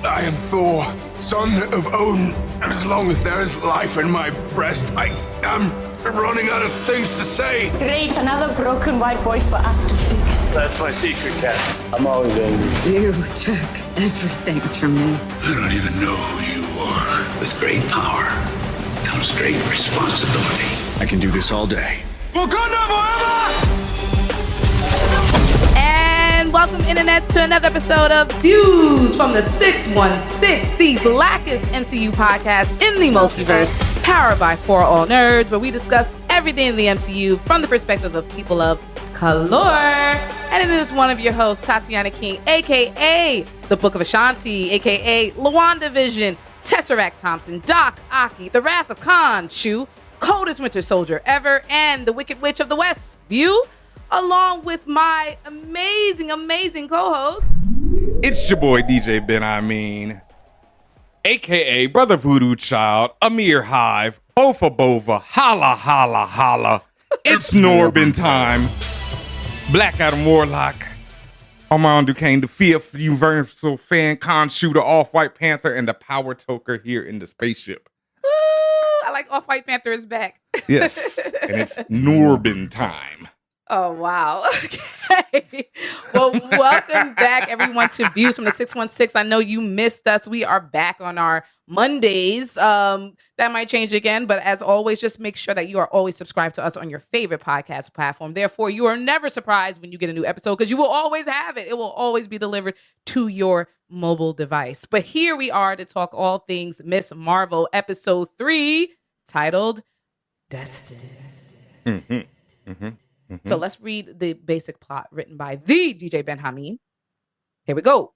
I am Thor, son of Odin, and as long as there is life in my breast, I am running out of things to say. Great, another broken white boy for us to fix. That's my secret, Cat. I'm always angry. You took everything from me. I don't even know who you are. With great power comes great responsibility. I can do this all day. Wakanda forever! And welcome, Internet, to another episode of Views from the 616, the blackest MCU podcast in the multiverse, powered by For All Nerds, where we discuss everything in the MCU from the perspective of people of color. And it is one of your hosts, Tatiana King, a.k.a. The Book of Ashanti, a.k.a. Lawanda Vision, Tesseract Thompson, Doc Aki, The Wrath of Khan, Shu, coldest winter soldier ever, and the Wicked Witch of the West, View, along with my amazing co-host. It's your boy DJ Ben aka Brother Voodoo Child, Amir Hive, Bofa Bova, holla. It's Noorbin time. Black Adam Warlock, Armand Duquesne, the fifth Universal Fan, Khan Shooter, Off-White Panther, and the Power Toker here in the spaceship. Ooh, I like Off-White Panther is back. Yes, and it's Noorbin time. Oh, wow. Okay. Well, welcome back, everyone, to Views from the 616. I know you missed us. We are back on our Mondays. That might change again, but as always, just make sure that you are always subscribed to us on your favorite podcast platform. Therefore, you are never surprised when you get a new episode because you will always have it. It will always be delivered to your mobile device. But here we are to talk all things Miss Marvel, episode 3, titled Destined. So let's read the basic plot written by the DJ Ben Hameen. Here we go.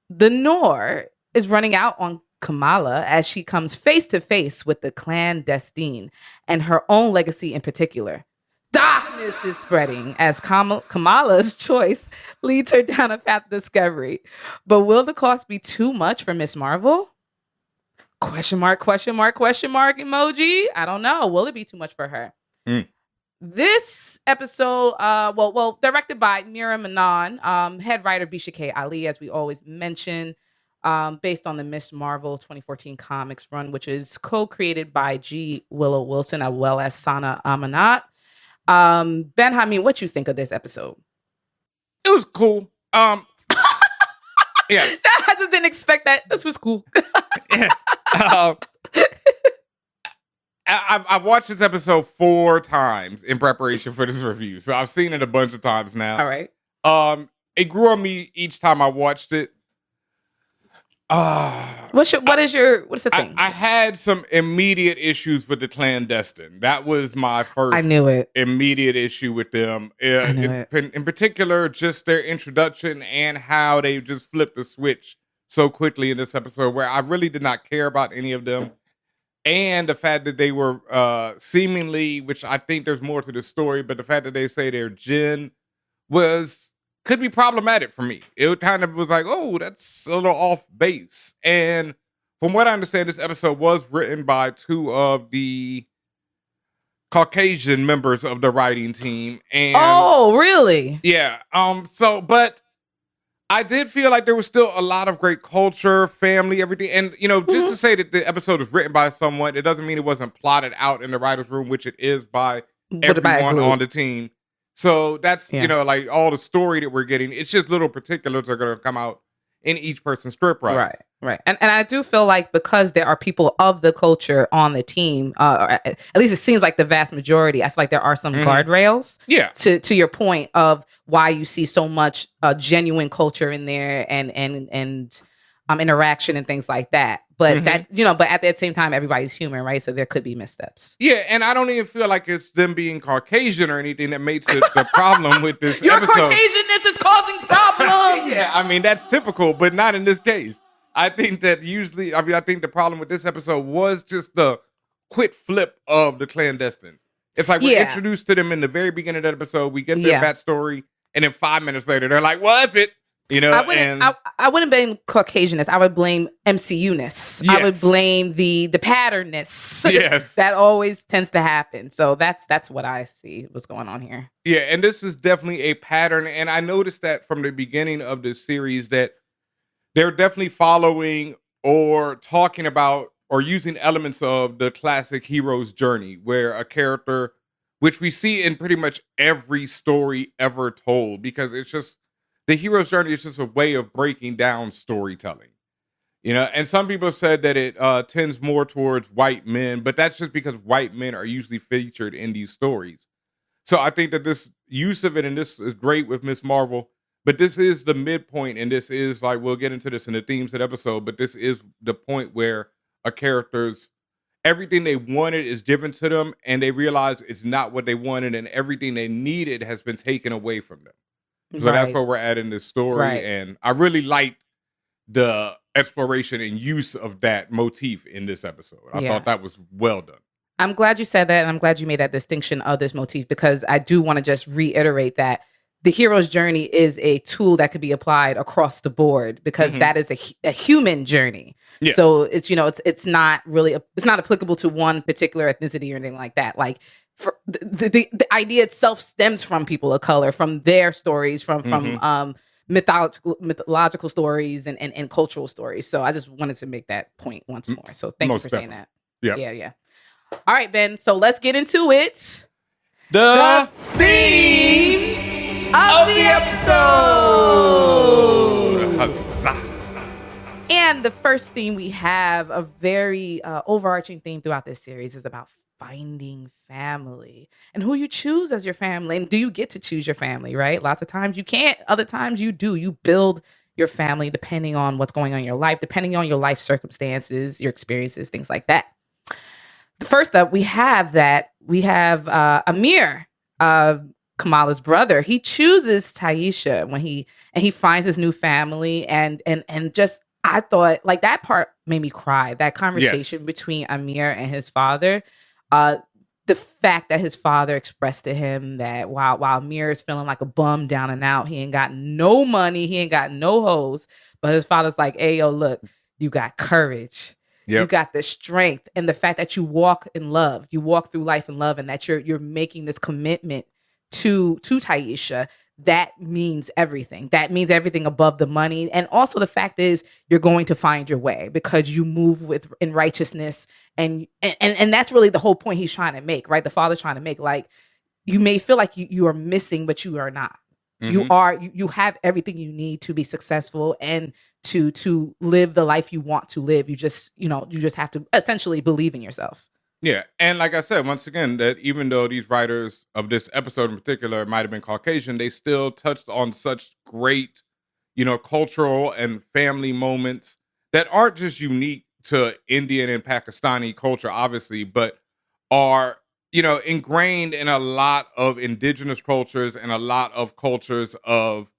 The Noor is running out on Kamala as she comes face to face with the Clan Destine and her own legacy in particular. Darkness is spreading as Kamala's choice leads her down a path of discovery. But will the cost be too much for Miss Marvel? Question mark emoji. I don't know. Will it be too much for her? This episode, directed by Mira Manon, head writer Bisha K. Ali, as we always mention, based on the Miss Marvel 2014 comics run, which is co-created by G. Willow Wilson as well as Sana Amanat. Ben Hameen, what you think of this episode? It was cool. Yeah. I just didn't expect that. This was cool. Yeah. I've watched this episode 4 times in preparation for this review, so I've seen it a bunch of times now. All right. It grew on me each time I watched it. What's the thing? I had some immediate issues with the Clan Destine. That was my first. I knew it. Immediate issue with them. In particular, just their introduction and how they just flipped the switch so quickly in this episode, where I really did not care about any of them. And the fact that they were seemingly, which I think there's more to the story, but the fact that they say they're Jinn could be problematic for me. It kind of was like, oh, that's a little off base. And from what I understand, this episode was written by 2 of the Caucasian members of the writing team. And oh, really? Yeah. But I did feel like there was still a lot of great culture, family, everything. And, just to say that the episode was written by someone, it doesn't mean it wasn't plotted out in the writer's room, which it is by everyone on the team. So that's, like all the story that we're getting. It's just little particulars are going to come out in each person's script, right? Right. And I do feel like because there are people of the culture on the team, at least it seems like the vast majority, I feel like there are some guardrails. Yeah. To your point of why you see so much genuine culture in there and interaction and things like that. But but at the same time, everybody's human, right? So there could be missteps. Yeah, and I don't even feel like it's them being Caucasian or anything that makes it the problem with this Your episode. Caucasianness is causing problems. Yeah, I mean, that's typical, but not in this case. I think that I think the problem with this episode was just the quick flip of the Clan Destine. It's like we're introduced to them in the very beginning of the episode. We get their backstory, and then 5 minutes later, they're like, well, F it. I wouldn't blame Caucasianness. I would blame MCU-ness. Yes. I would blame the patternness. Yes. That always tends to happen. So that's what I see what's going on here. Yeah, and this is definitely a pattern. And I noticed that from the beginning of this series that they're definitely following or talking about or using elements of the classic hero's journey, where a character, which we see in pretty much every story ever told, because it's just the hero's journey is just a way of breaking down storytelling. And some people have said that it tends more towards white men, but that's just because white men are usually featured in these stories. So I think that this use of it, and this is great with Miss Marvel, but this is the midpoint, and this is like, we'll get into this in the themes of the episode, but this is the point where a character's everything they wanted is given to them, and they realize it's not what they wanted, and everything they needed has been taken away from them. So that's where we're at in this story, and I really liked the exploration and use of that motif in this episode. I thought that was well done. I'm glad you said that, and I'm glad you made that distinction of this motif, because I do want to just reiterate that the hero's journey is a tool that could be applied across the board, because that is a human journey. Yes. So it's it's not really it's not applicable to one particular ethnicity or anything like that. Like the idea itself stems from people of color, from their stories, from mythological stories and cultural stories. So I just wanted to make that point once more. So thank you for saying that. Yeah. All right, Ben. So let's get into it. The themes of the episode. Huzzah. And the first theme we have, a very overarching theme throughout this series, is about finding family and who you choose as your family. And do you get to choose your family, right? Lots of times you can't. Other times you do. You build your family depending on what's going on in your life, depending on your life circumstances, your experiences, things like that. First up, we have Amir, Kamala's brother. He chooses Taisha when he finds his new family, and just, I thought, like, that part made me cry. That conversation between Amir and his father, the fact that his father expressed to him that while Amir is feeling like a bum, down and out, he ain't got no money, he ain't got no hoes, but his father's like, hey, yo, look, you got courage. Yep. You got the strength, and the fact that you walk in love, you walk through life in love, and that you're making this commitment to Taisha, that means everything. That means everything above the money. And also the fact is, you're going to find your way because you move in righteousness, and that's really the whole point he's trying to make, right? The father's trying to make, like, you may feel like you are missing, but you are not. You have everything you need to be successful and to live the life you want to live. You just have to essentially believe in yourself. Yeah. And like I said, once again, that even though these writers of this episode in particular might have been Caucasian, they still touched on such great, cultural and family moments that aren't just unique to Indian and Pakistani culture, obviously, but are ingrained in a lot of indigenous cultures and a lot of cultures of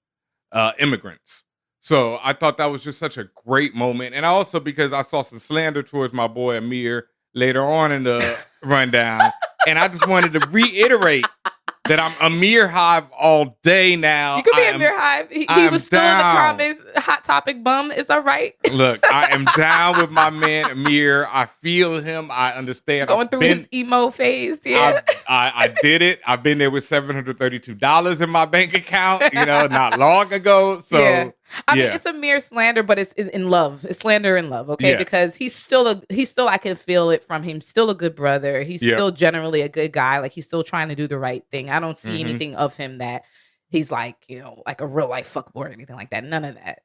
immigrants. So I thought that was just such a great moment. And also because I saw some slander towards my boy Amir later on in the rundown. And I just wanted to reiterate that I'm Amir Hive all day now. You could be Amir Hive. He was still in the comments. Hot topic bum. It's all right. Look, I am down with my man Amir. I feel him. I understand. Going through his emo phase. Yeah. I did it. I've been there with $732 in my bank account, not long ago. So yeah. I mean, it's a mere slander, but it's in love. It's slander in love, okay? Yes. Because he's still, I can feel it from him, still a good brother. He's still generally a good guy. Like, he's still trying to do the right thing. I don't see anything of him that he's like, like a real life fuckboy or anything like that. None of that,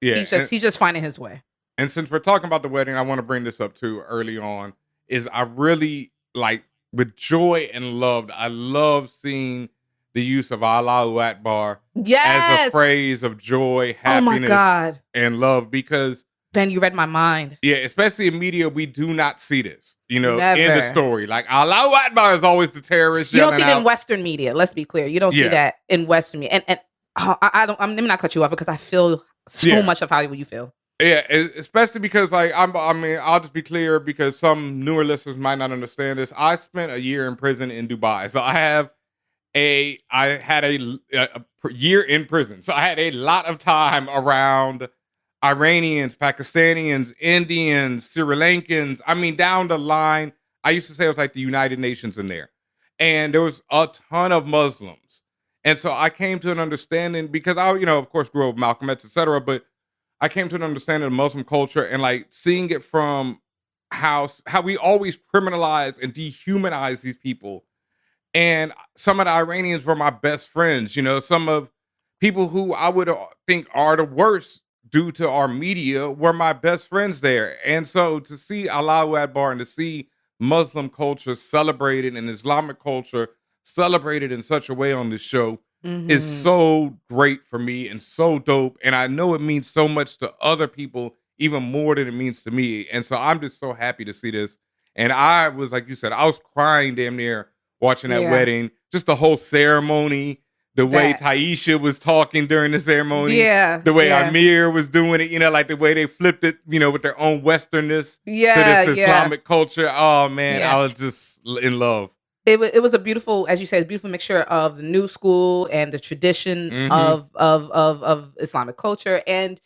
Yeah. He's just finding his way. And since we're talking about the wedding, I want to bring this up too early on, is I really, like, with joy and love, I love seeing the use of Allahu Akbar as a phrase of joy, happiness, and love. Because Ben, you read my mind. Yeah, especially in media, we do not see this, Never. In the story. Like, Allahu Akbar is always the terrorist. You don't see it in Western media. Let's be clear. You don't see that in Western media. And I'm not cut you off because I feel so much of how you feel. Yeah, especially because, like, I'll just be clear because some newer listeners might not understand this. I spent a year in prison in Dubai, so I had a year in prison. So I had a lot of time around Iranians, Pakistanians, Indians, Sri Lankans. I mean, down the line, I used to say it was like the United Nations in there. And there was a ton of Muslims. And so I came to an understanding because I, of course, grew up with Malcolm X, et cetera, but I came to an understanding of Muslim culture and like seeing it from how we always criminalize and dehumanize these people. And some of the Iranians were my best friends. You know, some of people who I would think are the worst due to our media were my best friends there. And so to see Allahu Akbar and to see Muslim culture celebrated and Islamic culture celebrated in such a way on this show is so great for me and so dope. And I know it means so much to other people, even more than it means to me. And so I'm just so happy to see this. And I was, like you said, I was crying damn near watching that wedding, just the whole ceremony, the way Taisha was talking during the ceremony, the way Amir was doing it, you know, like the way they flipped it, you know, with their own Westernness to this Islamic culture. Oh man, I was just in love. It was a beautiful, as you said, beautiful mixture of the new school and the tradition of Islamic culture. And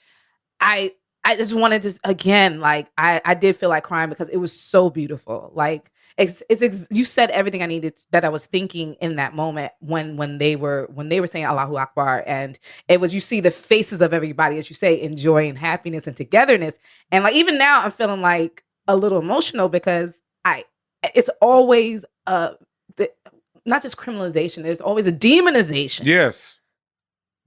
I just wanted to, again, like I did feel like crying because it was so beautiful. Like you said everything I needed that I was thinking in that moment when they were saying Allahu Akbar, and it was, you see the faces of everybody, as you say, in joy and happiness and togetherness. And like even now I'm feeling like a little emotional because it's always not just criminalization, there's always a demonization. Yes.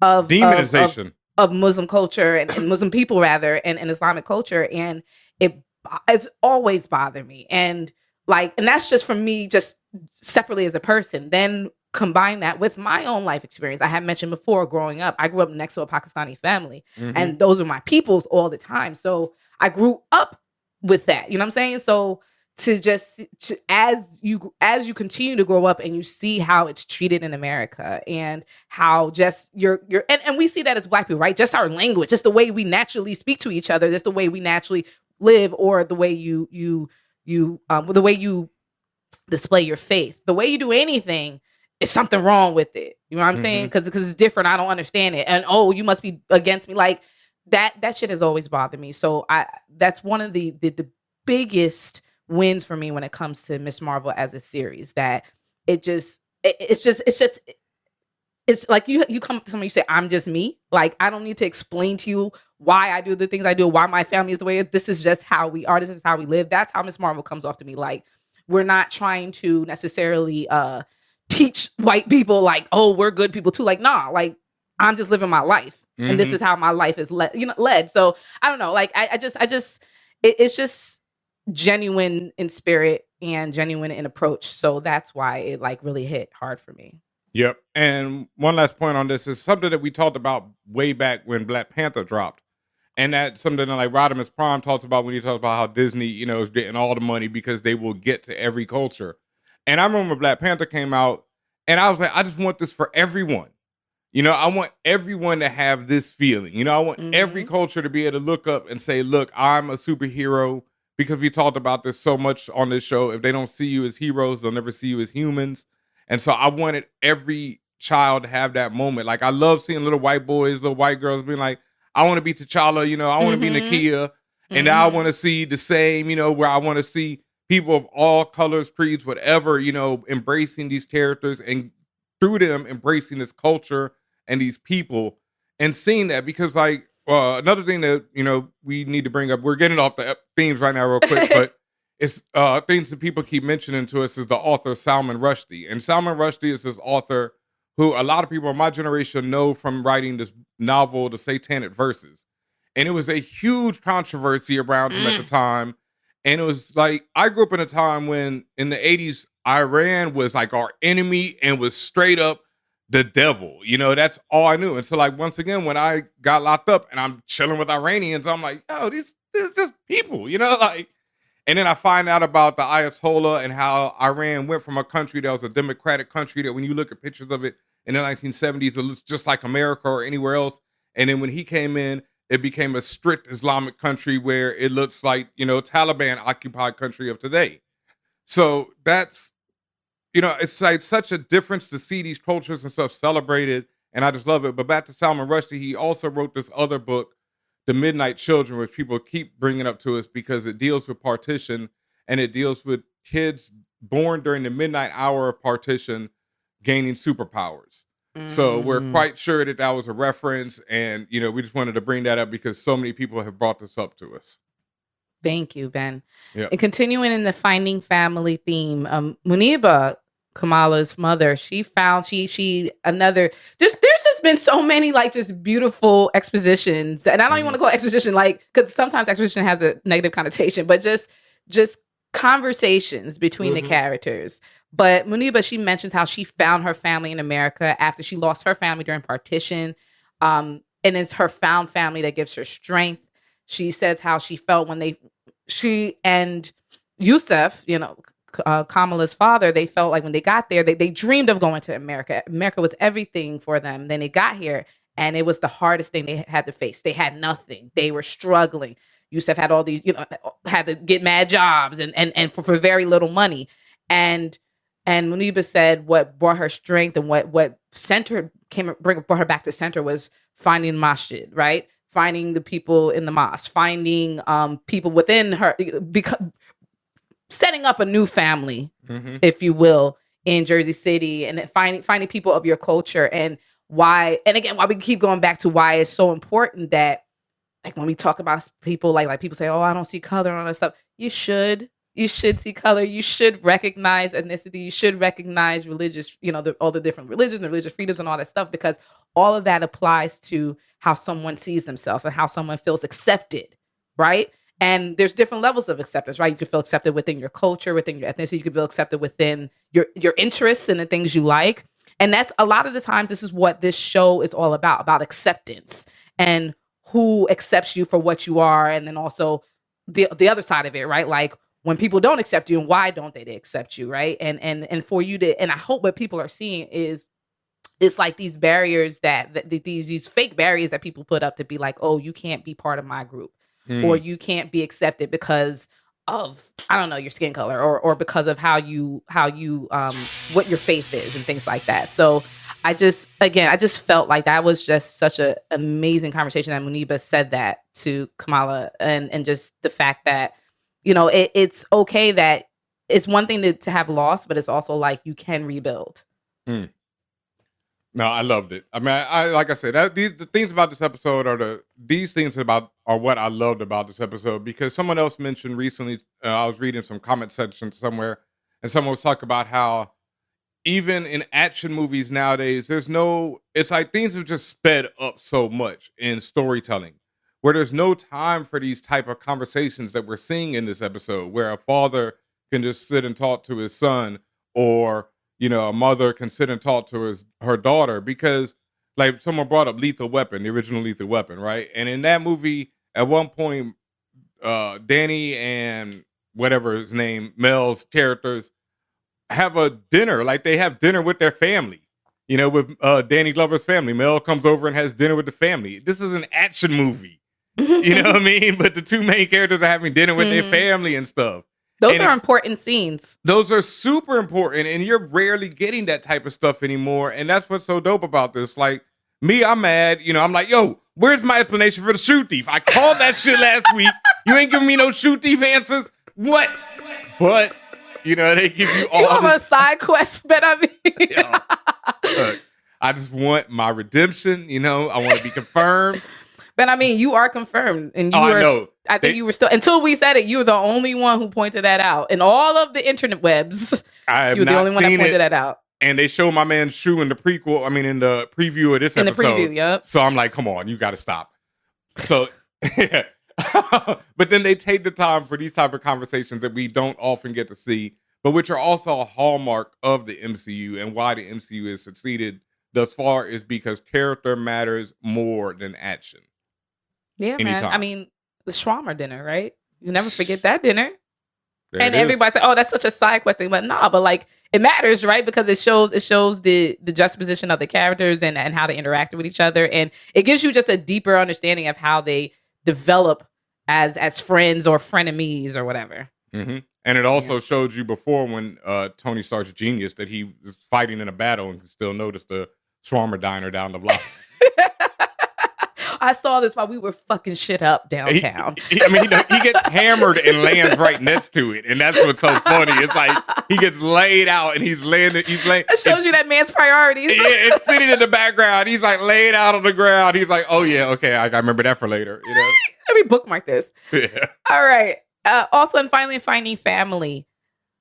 Of demonization of Muslim culture and Muslim people rather, and Islamic culture. And it's always bothered me. And that's just from me, just separately as a person. Then combine that with my own life experience. I had mentioned before, growing up, I grew up next to a Pakistani family, and those are my peoples all the time. So I grew up with that. You know what I'm saying? So as you continue to grow up and you see how it's treated in America and how just and we see that as Black people, right? Just our language, just the way we naturally speak to each other, just the way we naturally live, or the way you the way you display your faith, the way you do anything is something wrong with it. You know what I'm saying? Because it's different. I don't understand it. And you must be against me. Like that shit has always bothered me. So that's one of the biggest wins for me when it comes to Miss Marvel as a series. That it's like you come to somebody, you say, I'm just me. Like, I don't need to explain to you why I do the things I do, why my family is the way it is. This is just how we are. This is how we live. That's how Miss Marvel comes off to me. Like, we're not trying to necessarily teach white people like, oh, we're good people too. Like, nah, like I'm just living my life. And this is how my life is led. So I don't know. Like, it's just genuine in spirit and genuine in approach. So that's why it like really hit hard for me. Yep. And one last point on this is something that we talked about way back when Black Panther dropped. And that's something that like Rodimus Prime talks about when he talks about how Disney, you know, is getting all the money because they will get to every culture. And I remember Black Panther came out and I was like, I just want this for everyone. You know, I want everyone to have this feeling. You know, I want every culture to be able to look up and say, look, I'm a superhero. Because we talked about this so much on this show. If they don't see you as heroes, they'll never see you as humans. And so I wanted every child to have that moment. Like, I love seeing little white boys, little white girls being like, I want to be T'Challa, you know, I want to be Nakia. And I want to see the same, you know, where I want to see people of all colors, creeds, whatever, you know, embracing these characters and through them embracing this culture and these people and seeing that. Because like, another thing that, you know, we need to bring up, we're getting off the themes right now real quick, but it's things that people keep mentioning to us is the author Salman Rushdie. And Salman Rushdie is this author who a lot of people in my generation know from writing this novel, The Satanic Verses. And it was a huge controversy around him at the time. And it was like, I grew up in a time when in the 80s, Iran was like our enemy and was straight up the devil. You know, that's all I knew. And so like, once again, when I got locked up and I'm chilling with Iranians, I'm like, oh, these just people, you know, like, and then I find out about the Ayatollah and how Iran went from a country that was a democratic country that when you look at pictures of it in the 1970s, it looks just like America or anywhere else. And then when he came in, it became a strict Islamic country where it looks like, you know, Taliban occupied country of today. So that's, you know, it's like such a difference to see these cultures and stuff celebrated, and I just love it. But back to Salman Rushdie, he also wrote this other book, The Midnight Children, which people keep bringing up to us because it deals with partition, and it deals with kids born during the midnight hour of partition gaining superpowers. So we're quite sure that that was a reference, and we just wanted to bring that up because so many people have brought this up to us. Thank you, Ben. Yeah. And continuing in the finding family theme, Muniba, Kamala's mother, she found there's just been so many like just beautiful expositions, and I don't even want to call it exposition because sometimes exposition has a negative connotation, but just conversations between the characters. But Muniba, she mentions how she found her family in America after she lost her family during partition, and it's her found family that gives her strength. She says how she felt when she and Yusuf, Kamala's father, they felt like when they got there, they dreamed of going to America. America was everything for them. Then they got here, and it was the hardest thing they had to face. They had nothing. They were struggling. Yusuf had all these, had to get mad jobs and for very little money. And Muniba said what brought her strength and what brought her back to center was finding masjid, right? Finding the people in the mosque, finding people within her, setting up a new family, if you will, in Jersey City, and finding people of your culture, and why we keep going back to why it's so important that, like, when we talk about people, like people say, oh, I don't see color and all that stuff. You should see color. You should recognize ethnicity. You should recognize religious, all the different religions and religious freedoms and all that stuff, because all of that applies to how someone sees themselves and how someone feels accepted, right? And there's different levels of acceptance, right? You can feel accepted within your culture, within your ethnicity. You can feel accepted within your interests and the things you like. And that's a lot of the times, this is what this show is all about acceptance and who accepts you for what you are. And then also the other side of it, right? Like, when people don't accept you, and why don't they accept you, right? And for you to, and I hope what people are seeing is, it's like these barriers these fake barriers that people put up to be like, oh, you can't be part of my group, or you can't be accepted because of, I don't know, your skin color, or because of how you what your faith is and things like that. So I just felt like that was just such an amazing conversation that Muniba said that to Kamala, and just the fact that, it's okay that it's one thing to have loss, but it's also like you can rebuild. No, I loved it. I mean, I like I said, the things about this episode are what I loved about this episode, because someone else mentioned recently, I was reading some comment section somewhere, and someone was talking about how even in action movies nowadays, it's like things have just sped up so much in storytelling, where there's no time for these type of conversations that we're seeing in this episode, where a father can just sit and talk to his son, or a mother can sit and talk to her daughter, because, like, someone brought up Lethal Weapon, the original Lethal Weapon, right? And in that movie, at one point, Danny and whatever his name, Mel's characters, have a dinner. Like, they have dinner with their family, with Danny Glover's family. Mel comes over and has dinner with the family. This is an action movie. You know what I mean? But the two main characters are having dinner with their family and stuff. Those are important scenes. Those are super important, and you're rarely getting that type of stuff anymore. And that's what's so dope about this. Like, me, I'm mad. I'm like, yo, where's my explanation for the shoe thief? I called that shit last week. You ain't giving me no shoe thief answers. What? But, they give you all You have a side quest, but I mean. Look, I just want my redemption. I want to be confirmed. But I mean, you are confirmed, and you I know. I think you were still, until we said it, you were the only one who pointed that out in all of the internet webs. You were the only one that pointed that out. And they show my man's shoe in the prequel. I mean, in the preview of this episode. In the preview, yep. So I'm like, come on, you got to stop. So, but then they take the time for these type of conversations that we don't often get to see, but which are also a hallmark of the MCU, and why the MCU has succeeded thus far is because character matters more than action. Yeah, Anytime. man. I mean, the Schwammer dinner, right? You never forget that dinner. There and it is. everybody said, "Oh, that's such a side quest thing," but nah. But like, it matters, right? Because it shows the juxtaposition of the characters and how they interacted with each other, and it gives you just a deeper understanding of how they develop as friends or frenemies or whatever. Mm-hmm. And it also showed you before, when Tony Stark's genius, that he was fighting in a battle and could still notice the Schwarmer diner down the block. I saw this while we were fucking shit up downtown. He gets hammered and lands right next to it, and that's what's so funny. It's like he gets laid out and he's laying. It shows you that man's priorities. It's sitting in the background. He's like laid out on the ground. He's like, oh yeah, okay, I remember that for later. You know, let me bookmark this. Yeah. All right. Also, and finally, finding family.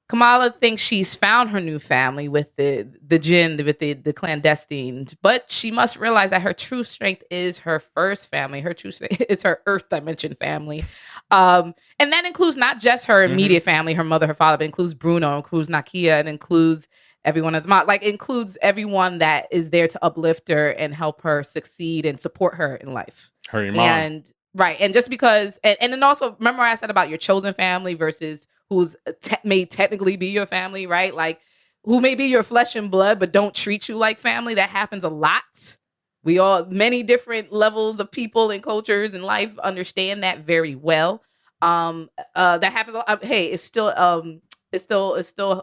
Kamala thinks she's found her new family with the Jinn, with the Clan Destine, but she must realize that her true strength is her first family. Her true strength is her Earth Dimension family. And that includes not just her immediate family, her mother, her father, but includes Bruno, includes Nakia, and includes everyone at the mouth. Like, includes everyone that is there to uplift her and help her succeed and support her in life. Her mom. And right. And just because, and then also, remember I said about your chosen family versus who's may technically be your family, right? Like, who may be your flesh and blood, but don't treat you like family. That happens a lot. We all, many different levels of people and cultures in life understand that very well. That happens. Hey, it's still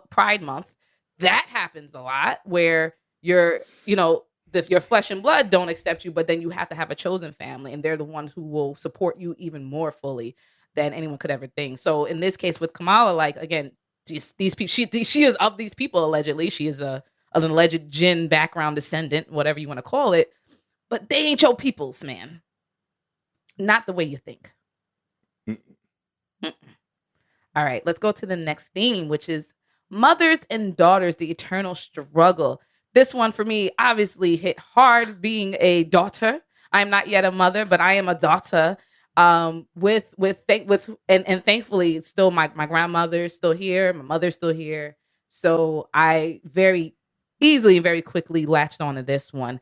Pride Month. That happens a lot where your flesh and blood don't accept you, but then you have to have a chosen family, and they're the ones who will support you even more fully than anyone could ever think. So in this case with Kamala, like, again, these people, she is of these people, allegedly. She is an alleged Jinn background descendant, whatever you want to call it. But they ain't your peoples, man. Not the way you think. All right, let's go to the next theme, which is mothers and daughters, the eternal struggle. This one for me obviously hit hard, being a daughter. I'm not yet a mother, but I am a daughter. And thankfully still my grandmother's still here, my mother's still here. So I very easily and very quickly latched onto this one.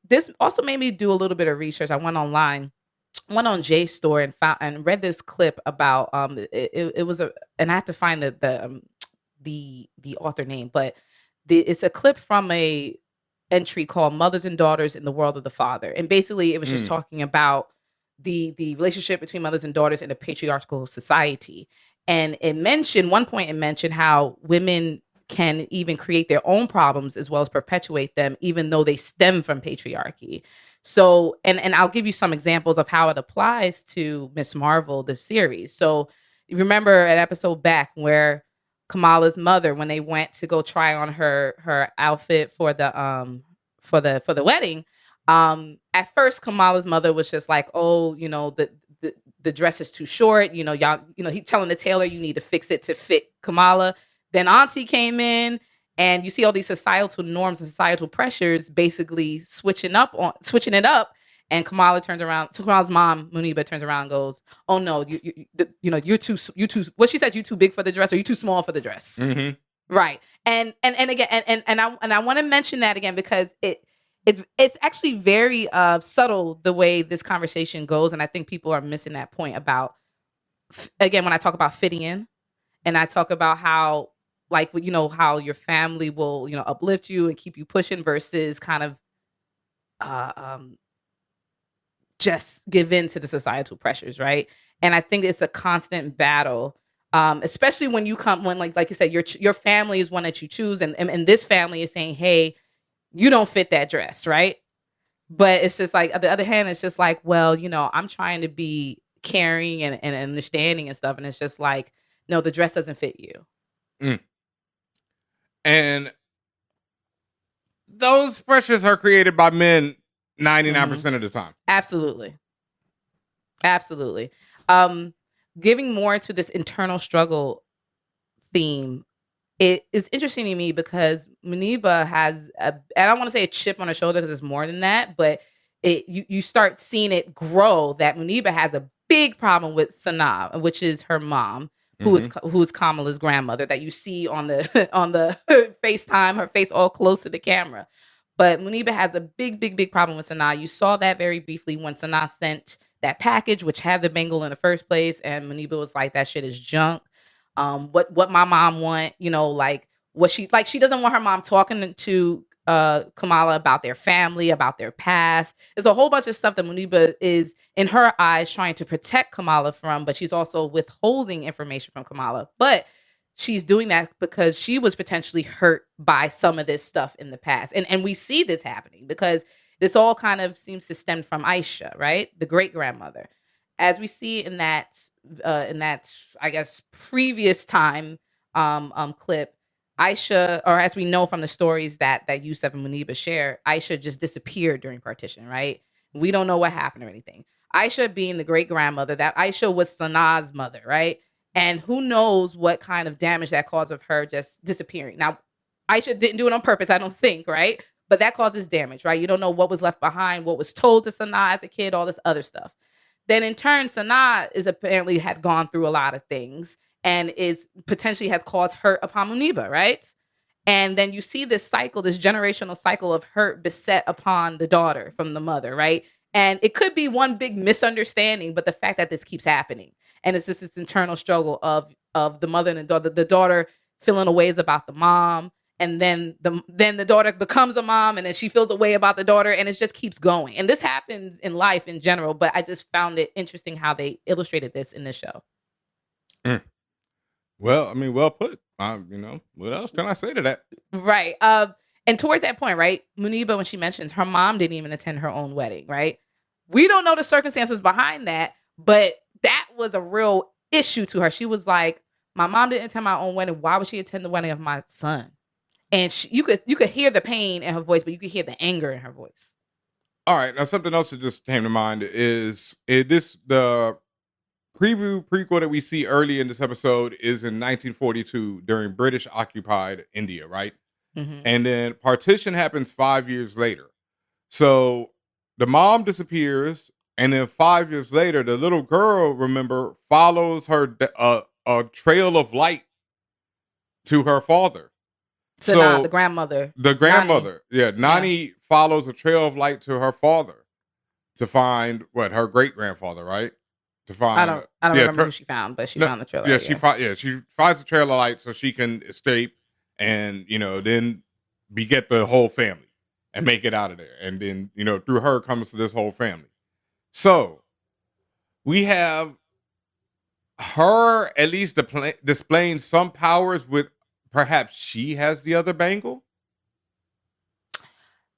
This also made me do a little bit of research. I went online, went on JSTOR and found and read this clip about it was and I have to find the author name, but it's a clip from a entry called Mothers and Daughters in the World of the Father. And basically it was just talking about the relationship between mothers and daughters in a patriarchal society. And it mentioned how women can even create their own problems as well as perpetuate them, even though they stem from patriarchy. So, and I'll give you some examples of how it applies to Miss Marvel, the series. So you remember an episode back where Kamala's mother, when they went to go try on her outfit for the wedding, at first Kamala's mother was just like, oh, the dress is too short, he telling the tailor you need to fix it to fit Kamala. Then Auntie came in, and you see all these societal norms and societal pressures basically switching it up. And Kamala's mom, Muniba, turns around and goes, "Oh no, you're too. What she said, you too big for the dress, or you too small for the dress." Mm-hmm. Right. And again, and I want to mention that again because it's actually very subtle the way this conversation goes, and I think people are missing that point about, again, when I talk about fitting in, and I talk about how, like, how your family will uplift you and keep you pushing versus kind of just give in to the societal pressures, right? And I think it's a constant battle, especially when like you said, your family is one that you choose, and this family is saying, hey, you don't fit that dress, right? But it's just like, on the other hand, it's just like, well, I'm trying to be caring and understanding and stuff, and it's just like, no, the dress doesn't fit you. And those pressures are created by men 99% of the time. Absolutely. Giving more to this internal struggle theme, it is interesting to me because Muniba has and I don't want to say a chip on her shoulder because it's more than that, but you start seeing it grow that Muniba has a big problem with Sanaa, which is her mom, who's Kamala's grandmother, that you see on the FaceTime, her face all close to the camera. But Muniba has a big problem with Sanaa. You saw that very briefly when Sanaa sent that package, which had the bangle in the first place, and Muniba was like, that shit is junk. What my mom want, what she doesn't want her mom talking to Kamala about their family, about their past. There's a whole bunch of stuff that Muniba is, in her eyes, trying to protect Kamala from, but she's also withholding information from Kamala. But she's doing that because she was potentially hurt by some of this stuff in the past. And we see this happening because This all kind of seems to stem from Aisha, right? The great grandmother. As we see in that, I guess, previous time clip, Aisha, or as we know from the stories that Yusuf and Muniba share, Aisha just disappeared during partition, right? We don't know what happened or anything. Aisha being the great grandmother, that Aisha was Sanaa's mother, right? And who knows what kind of damage that caused of her just disappearing. Now, Aisha didn't do it on purpose, I don't think, right? But that causes damage, right? You don't know what was left behind, what was told to Sanaa as a kid, all this other stuff. Then in turn, Sanaa is apparently had gone through a lot of things and is potentially has caused hurt upon Muniba, right? And then you see this cycle, this generational cycle of hurt beset upon the daughter from the mother, right? And it could be one big misunderstanding, but the fact that this keeps happening. And it's just this internal struggle of the mother and the daughter feeling a ways about the mom. And then the daughter becomes a mom, and then she feels a way about the daughter, and it just keeps going. And this happens in life in general, but I just found it interesting how they illustrated this in this show. Well, I mean, well put. What else can I say to that? Right. And towards that point, right, Muniba, when she mentions her mom didn't even attend her own wedding, right? We don't know the circumstances behind that, but that was a real issue to her. She was like, my mom didn't attend my own wedding. Why would she attend the wedding of my son? And you could hear the pain in her voice, but you could hear the anger in her voice. All right. Now, something else that just came to mind is the prequel that we see early in this episode is in 1942 during British occupied India, right? Mm-hmm. And then partition happens 5 years later. So the mom disappears, and then 5 years later, the little girl, remember, follows her a trail of light to her father. So the grandmother. The grandmother. Nani. Yeah. Nani follows a trail of light to her father to find her great grandfather, right? To find I don't remember who she found, but she found the trail of light. She finds the trail of light so she can escape and then beget the whole family and make it out of there. And then, through her comes to this whole family. So we have her at least displaying some powers with perhaps she has the other bangle?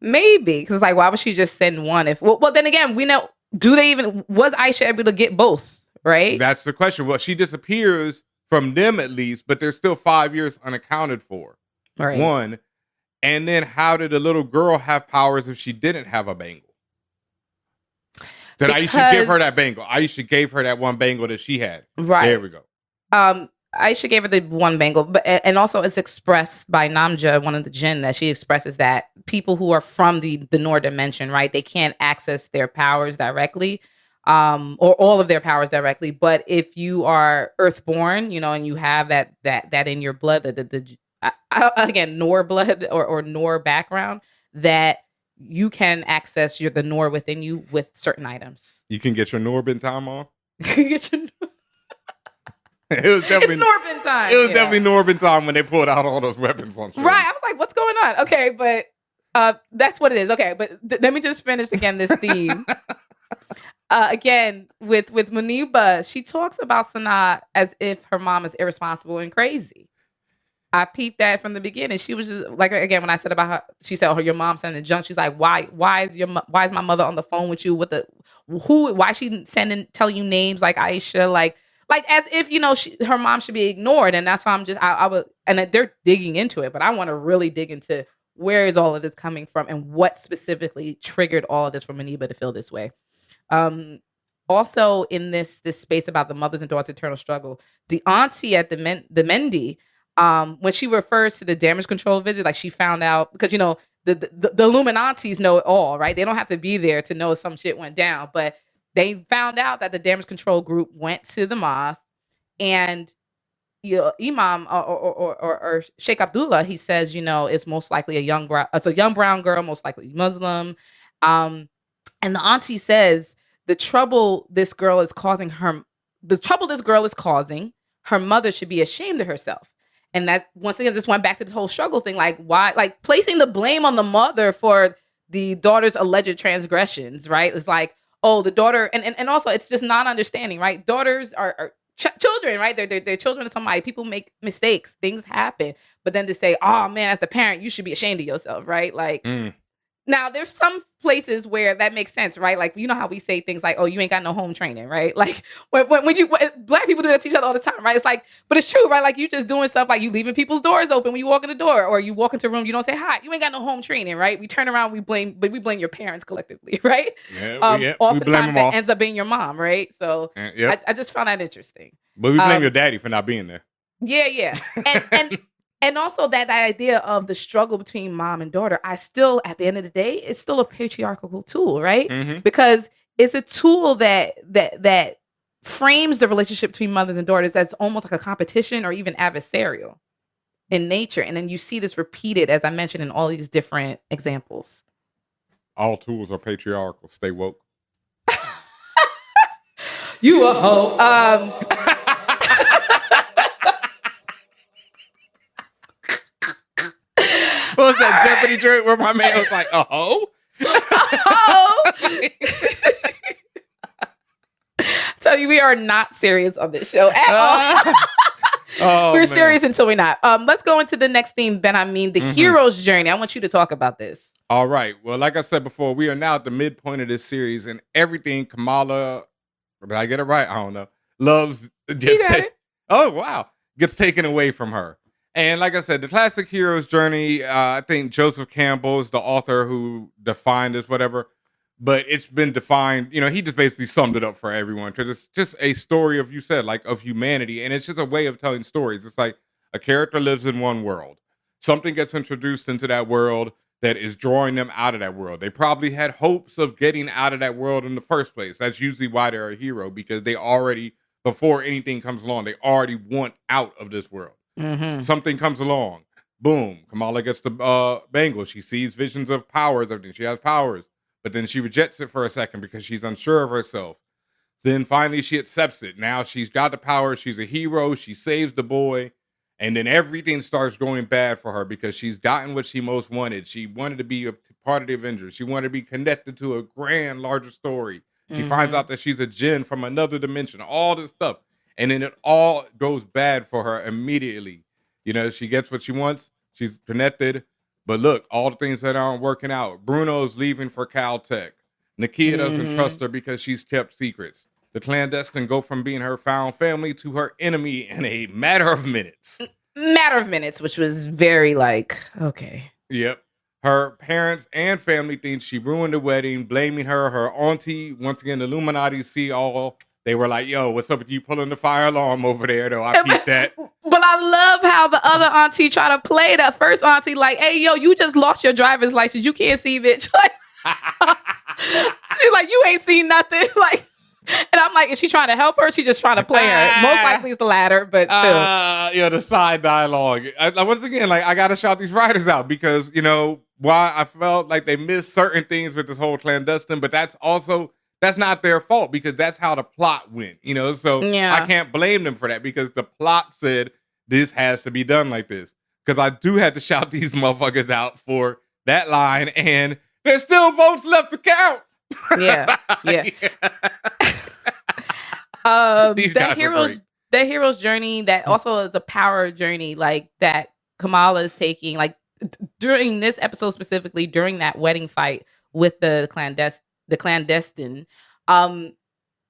Maybe. Because like, why would she just send one? Well, then again, we know, was Aisha able to get both, right? That's the question. Well, she disappears from them at least, but there's still 5 years unaccounted for. Right. One. And then how did the little girl have powers if she didn't have a bangle? Did Aisha give her that bangle? Aisha gave her that one bangle that she had. Right. There we go. Aisha gave her the one bangle, and also it's expressed by Namja, one of the jinn, that she expresses that people who are from the Noor dimension, right, they can't access their powers directly, or all of their powers directly. But if you are earthborn, and you have that in your blood, again, Noor blood or Noor background, that you can access the Noor within you with certain items. You can get your Noorbin time on. You can get your. It was definitely Noorbin time. It was definitely Noorbin time when they pulled out all those weapons on show. Right. I was like, what's going on? Okay, but that's what it is. Okay, but let me just finish again this theme. Again, with Muniba, she talks about Sanaa as if her mom is irresponsible and crazy. I peeped that from the beginning. She was just like, again, when I said about her, she said, "Oh, your mom sending junk." She's like, "Why is my mother on the phone with you? Why is she telling you names like Aisha, like as if her mom should be ignored?" And that's why I would, and they're digging into it, but I want to really dig into where is all of this coming from and what specifically triggered all of this for Muniba to feel this way. Also in this space about the mothers and daughters' eternal struggle, the auntie at the Mendi. When she refers to the damage control visit, like she found out, because the Illuminantes know it all, right? They don't have to be there to know if some shit went down, but they found out that the damage control group went to the mosque, and Imam or Sheikh Abdullah, he says, it's most likely a young brown girl, most likely Muslim, and the auntie says the trouble this girl is causing, her mother should be ashamed of herself. And that, once again, this went back to this whole struggle thing. Like, why, like placing the blame on the mother for the daughter's alleged transgressions, right? It's like, oh, the daughter, and also it's just not understanding, right? Daughters are children, right? They're children of somebody. People make mistakes. Things happen. But then to say, oh man, as the parent, you should be ashamed of yourself, right? Like, Now, there's some places where that makes sense, right? Like, you know how we say things like, oh, you ain't got no home training, right? Like, when Black people do that to each other all the time, right? It's like, but it's true, right? Like, you just doing stuff like you leaving people's doors open when you walk in the door, or you walk into a room, you don't say hi. You ain't got no home training, right? We turn around, we blame your parents collectively, right? Yeah, oftentimes that ends up being your mom, right? So I just found that interesting. But we blame your daddy for not being there. Yeah. And also that idea of the struggle between mom and daughter, I still, at the end of the day, it's still a patriarchal tool, right? Mm-hmm. Because it's a tool that frames the relationship between mothers and daughters as almost like a competition or even adversarial in nature. And then you see this repeated, as I mentioned, in all these different examples. All tools are patriarchal. Stay woke. You a hoe. What was that Jeopardy drink where my man was like, a hoe? Tell you, we are not serious on this show at all. We're serious until we're not. Let's go into the next theme, Ben. I mean, the hero's journey. I want you to talk about this. All right. Well, like I said before, we are now at the midpoint of this series, and everything Kamala, did I get it right? I don't know. Loves gets gets taken away from her. And like I said, the classic hero's journey, I think Joseph Campbell is the author who defined this, whatever. But it's been defined, he just basically summed it up for everyone. Because it's just a story of, you said, like, of humanity. And it's just a way of telling stories. It's like a character lives in one world. Something gets introduced into that world that is drawing them out of that world. They probably had hopes of getting out of that world in the first place. That's usually why they're a hero, because they already, before anything comes along, they already want out of this world. Mm-hmm. Something comes along. Boom. Kamala gets the bangle. She sees visions of powers, everything. She has powers. But then she rejects it for a second because she's unsure of herself. Then finally she accepts it. Now she's got the power. She's a hero. She saves the boy. And then everything starts going bad for her because she's gotten what she most wanted. She wanted to be a part of the Avengers. She wanted to be connected to a grand, larger story. She finds out that she's a djinn from another dimension. All this stuff. And then it all goes bad for her immediately. She gets what she wants. She's connected. But look, all the things that aren't working out. Bruno's leaving for Caltech. Nakia doesn't trust her because she's kept secrets. The Clan Destine go from being her found family to her enemy in a matter of minutes. Which was very okay. Yep. Her parents and family think she ruined the wedding, blaming her. Her auntie, once again, the Illuminati see all. They were like, yo, what's up with you pulling the fire alarm over there, though? I peeped that. But I love how the other auntie try to play that first auntie like, hey, yo, you just lost your driver's license. You can't see, bitch. She's like, you ain't seen nothing. And I'm like, is she trying to help her? Or is she just trying to play her? Most likely it's the latter, but still. The side dialogue. Once again, I got to shout these writers out because, why I felt like they missed certain things with this whole clandestine, but that's not their fault because that's how the plot went, so I can't blame them for that because the plot said this has to be done like this. Because I do have to shout these motherfuckers out for that line, and there's still votes left to count. Yeah. That hero's journey that also is a power journey, that Kamala is taking, during this episode specifically, during that wedding fight with the clandestine.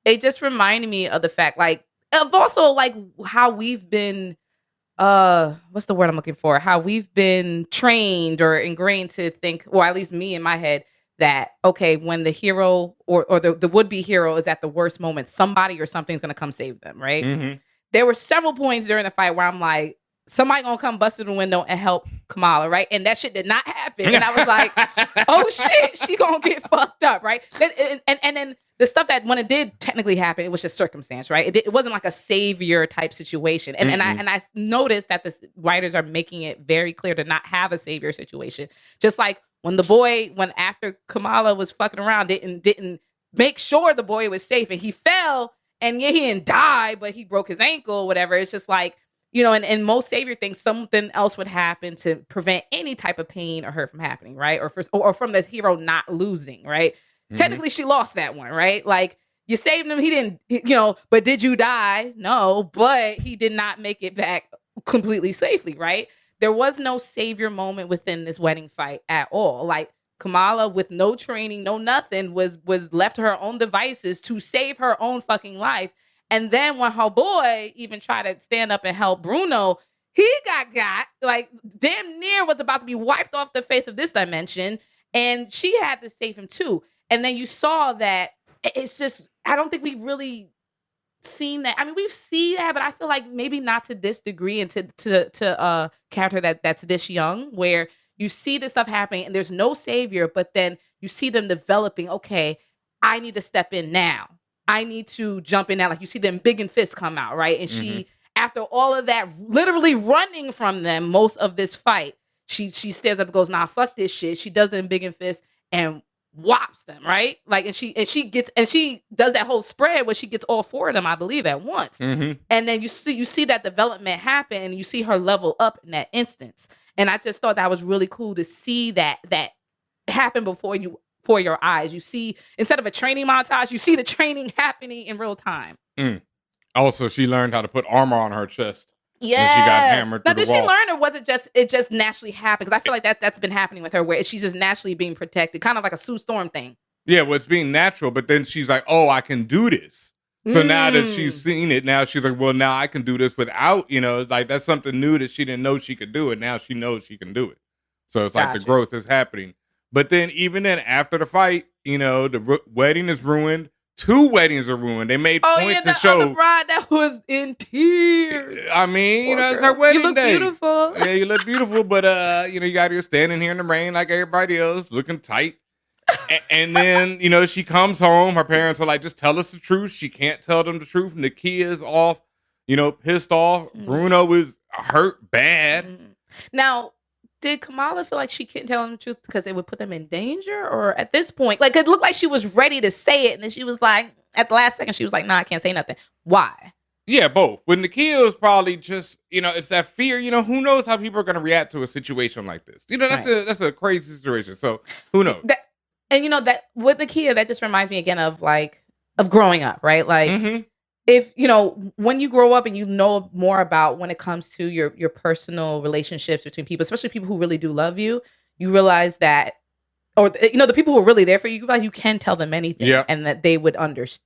It just reminded me of the fact, of also how we've been, what's the word I'm looking for? How we've been trained or ingrained to think, or at least me in my head, that, okay, when the hero or the would-be hero is at the worst moment, somebody or something's going to come save them, right? Mm-hmm. There were several points during the fight where I'm like, somebody going to come bust through the window and help Kamala, right? And that shit did not happen. And I was like, oh shit, she going to get fucked up, right? And then the stuff that when it did technically happen, it was just circumstance, right? It wasn't like a savior type situation. And I noticed that the writers are making it very clear to not have a savior situation. Just like when after Kamala was fucking around, didn't make sure the boy was safe and he fell and he didn't die, but he broke his ankle or whatever. It's just like, in most savior things, something else would happen to prevent any type of pain or hurt from happening, right? Or from the hero not losing, right? Mm-hmm. Technically, she lost that one, right? You saved him, he didn't, but did you die? No, but he did not make it back completely safely, right? There was no savior moment within this wedding fight at all. Kamala, with no training, no nothing, was left to her own devices to save her own fucking life. And then when her boy even tried to stand up and help Bruno, he got like damn near was about to be wiped off the face of this dimension. And she had to save him too. And then you saw that it's just, I don't think we've really seen that. I mean, we've seen that, but I feel like maybe not to this degree and to a character that's this young, where you see this stuff happening and there's no savior, but then you see them developing, okay, I need to step in now. I need to jump in now. Like you see them big and fist come out, right? And she, after all of that, literally running from them most of this fight, she stands up and goes, nah, fuck this shit. She does them big and fist and whops them, right? Like, and she does that whole spread where she gets all four of them, I believe, at once. And then you see that development happen, and you see her level up in that instance. And I just thought that was really cool to see that happen before your eyes. You see, instead of a training montage, you see the training happening in real time. Also, she learned how to put armor on her chest. Yeah. When she got hammered through the wall. Did she learn, or was it just naturally happened? Because I feel like that's been happening with her, where she's just naturally being protected, kind of like a Sue Storm thing. Yeah, well, it's being natural, but then she's like, oh, I can do this. So now that she's seen it, now she's like, well, now I can do this without, like that's something new that she didn't know she could do, and now she knows she can do it. So it's like the growth is happening. But then even then, after the fight, the wedding is ruined. 2 weddings are ruined. They made points to show. The bride that was in tears. I mean, it's her wedding you look day. Beautiful. Yeah, you look beautiful, but you got her standing here in the rain like everybody else, looking tight. And then, she comes home. Her parents are like, just tell us the truth. She can't tell them the truth. Nakia is off, pissed off. Bruno is hurt bad. Now, did Kamala feel like she couldn't tell them the truth because it would put them in danger? Or at this point, like, it looked like she was ready to say it, and then she was like, at the last second, she was like, nah, I can't say nothing. Why? Yeah, both. When Nakia was probably just, it's that fear, who knows how people are going to react to a situation like this. That's a crazy situation. So who knows? That with Nakia, that just reminds me again of growing up, right? Like, if when you grow up and you know more about when it comes to your personal relationships between people, especially people who really do love you, you realize that, or the people who are really there for you, you realize you can tell them anything, and that they would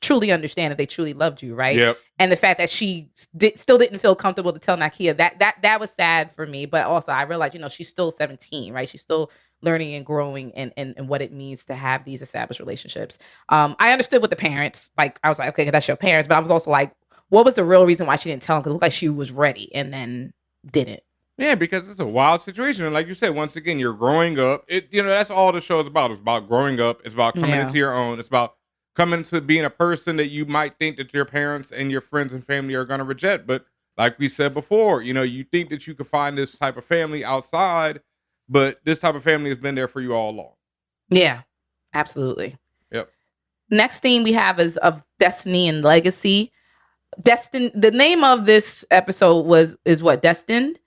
truly understand if they truly loved you, right? And the fact that she still didn't feel comfortable to tell Nakia, that was sad for me. But also I realized, she's still 17, right? She's still learning and growing and what it means to have these established relationships. I understood with the parents, like I was like, okay, that's your parents, but I was also like, what was the real reason why she didn't tell them? Because it looked like she was ready and then didn't. Yeah, because it's a wild situation. And like you said, once again, you're growing up. That's all the show is about. It's about growing up. It's about coming into your own. It's about coming to being a person that you might think that your parents and your friends and family are going to reject. But like we said before, you think that you could find this type of family outside, but this type of family has been there for you all along. Yeah, absolutely. Yep. Next theme we have is of Destiny and Legacy. The name of this episode is what? Destined?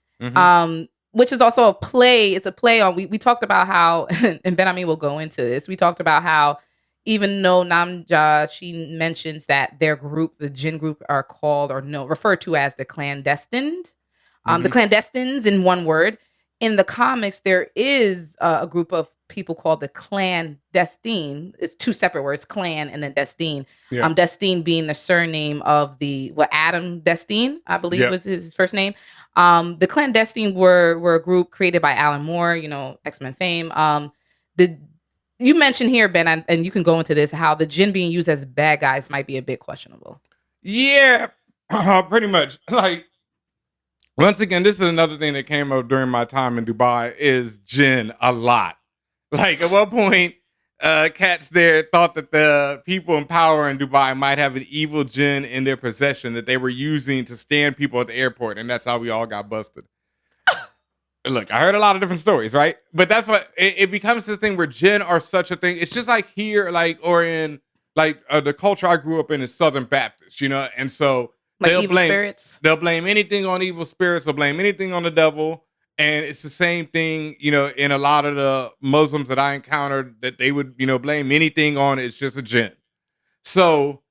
Which is also a play. It's a play on, we talked about how, and Ben Ami will go into this, we talked about how even though Namja, she mentions that their group, the Jin group, are called referred to as the Clan Destined. The Clan Destines in one word. In the comics, there is a group of people called the Clan Destine. It's 2 separate words, Clan and then Destine. Destine being the surname of Adam Destine, I believe was his first name. The Clan Destine were a group created by Alan Moore, X-Men fame. You mentioned here, Ben, and you can go into this, how the Jin being used as bad guys might be a bit questionable. Yeah, pretty much. Like, once again, this is another thing that came up during my time in Dubai is Jin a lot. Like, at one point, cats there thought that the people in power in Dubai might have an evil Jin in their possession that they were using to stand people at the airport, and that's how we all got busted. Look, I heard a lot of different stories, right? But that's what it becomes, this thing where Jin are such a thing. It's just like here, or in the culture I grew up in is Southern Baptist, and so they'll blame spirits. They'll blame anything on evil spirits. They'll blame anything on the devil. And it's the same thing, in a lot of the Muslims that I encountered, that they would, blame anything on it's just a Jinn. So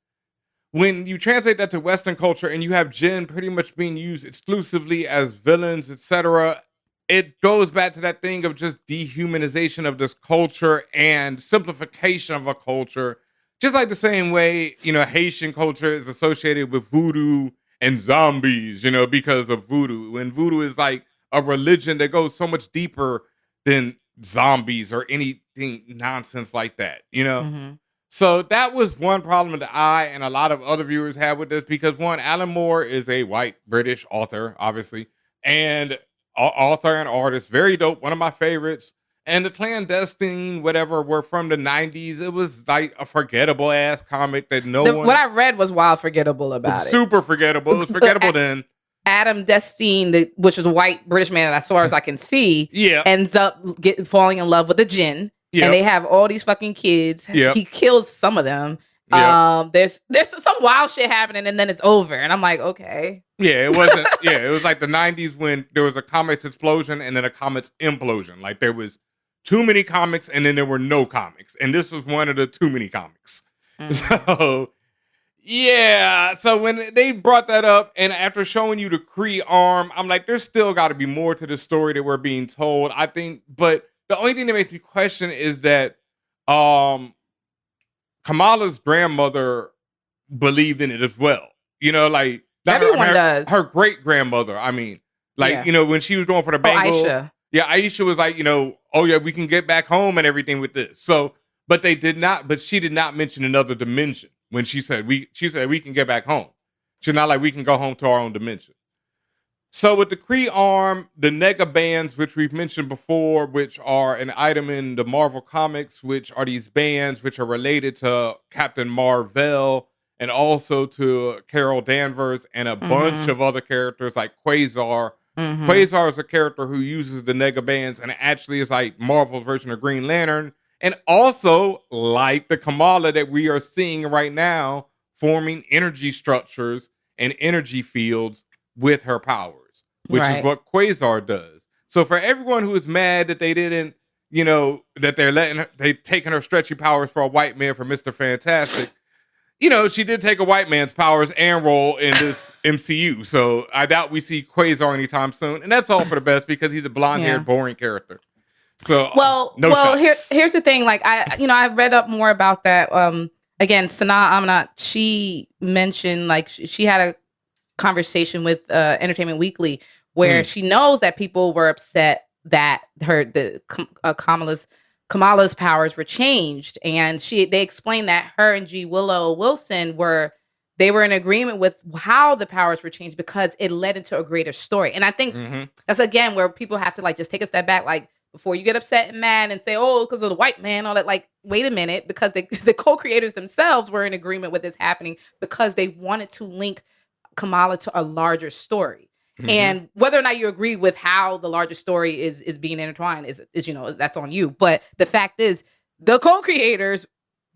when you translate that to Western culture and you have Jinn pretty much being used exclusively as villains, etc., it goes back to that thing of just dehumanization of this culture and simplification of a culture. Just like the same way, Haitian culture is associated with voodoo and zombies, because of voodoo. And voodoo is like a religion that goes so much deeper than zombies or anything nonsense like that, Mm-hmm. So that was one problem that I and a lot of other viewers had with this because one, Alan Moore is a white British author, obviously, and author and artist, very dope, one of my favorites. And the Clan Destine, whatever, were from the 90s. It was like a forgettable ass comic that What I read was wild forgettable about it. Super forgettable. It was forgettable then. Adam Destine, which is a white British man, as far as I can see, ends up falling in love with a djinn. Yep. And they have all these fucking kids. Yep. He kills some of them. Yep. There's some wild shit happening, and then it's over. And I'm like, okay. Yeah, it wasn't. It was like the 90s when there was a comics explosion and then a comics implosion. Like there was too many comics and then there were no comics. And this was one of the too many comics. So, yeah. So when they brought that up and after showing you the Kree arm, I'm like, there's still got to be more to the story that we're being told. I think, but the only thing that makes me question is that Kamala's grandmother believed in it as well. Like everyone does. Her great grandmother. I mean, like, when she was going for the bangle. Aisha. Yeah, Aisha was like, oh yeah, we can get back home and everything with this. So, but she did not mention another dimension when she said we can get back home. She's not like we can go home to our own dimension. So with the Kree arm, the Nega bands, which we've mentioned before, which are an item in the Marvel comics, which are these bands which are related to Captain Marvel and also to Carol Danvers and a bunch of other characters like Quasar. Mm-hmm. Quasar is a character who uses the Nega bands and actually is like Marvel's version of Green Lantern. And also like the Kamala that we are seeing right now, forming energy structures and energy fields with her powers, which is what Quasar does. So for everyone who is mad that they didn't, that they taking her stretchy powers for a white man for Mr. Fantastic, she did take a white man's powers and role in this MCU. So I doubt we see Quasar anytime soon. And that's all for the best because he's a blonde-haired, boring character. So here's the thing. Like I read up more about that. Again, Sanaa Amanat, she mentioned like she had a conversation with Entertainment Weekly where she knows that people were upset that Kamala's powers were changed, and they explained that her and G. Willow Wilson were in agreement with how the powers were changed because it led into a greater story. And I think that's again where people have to like just take a step back, like before you get upset and mad and say, oh, because of the white man, all that. Like, wait a minute, because the co-creators themselves were in agreement with this happening because they wanted to link Kamala to a larger story. And whether or not you agree with how the larger story is being intertwined is that's on you. But the fact is, the co-creators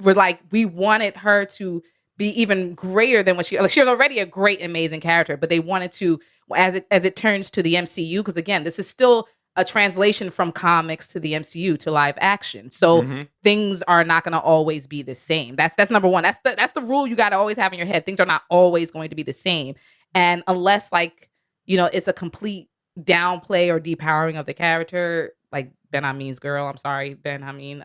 were like, we wanted her to be even greater than what she was already a great, amazing character, but they wanted to, as it turns to the MCU, because again, this is still a translation from comics to the MCU to live action. So things are not going to always be the same. That's number one. That's the rule you got to always have in your head. Things are not always going to be the same. And unless it's a complete downplay or depowering of the character, like Ben Amin's girl. I'm sorry, Ben Amin.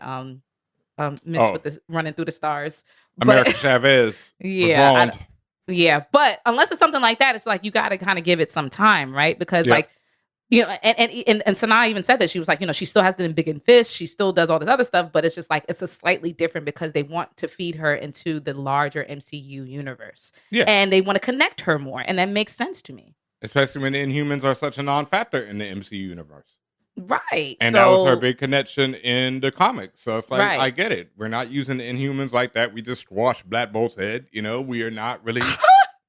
With the running through the stars. America Chavez. Yeah. But unless it's something like that, it's like you got to kind of give it some time, right? Because and Sanaa even said that she was like, she still has the big and fish. She still does all this other stuff, but it's just like, it's a slightly different because they want to feed her into the larger MCU universe. Yeah. And they want to connect her more. And that makes sense to me. Especially when Inhumans are such a non-factor in the MCU universe. Right. And that was her big connection in the comics. So it's like, I get it. We're not using the Inhumans like that. We just squash Black Bolt's head. We are not really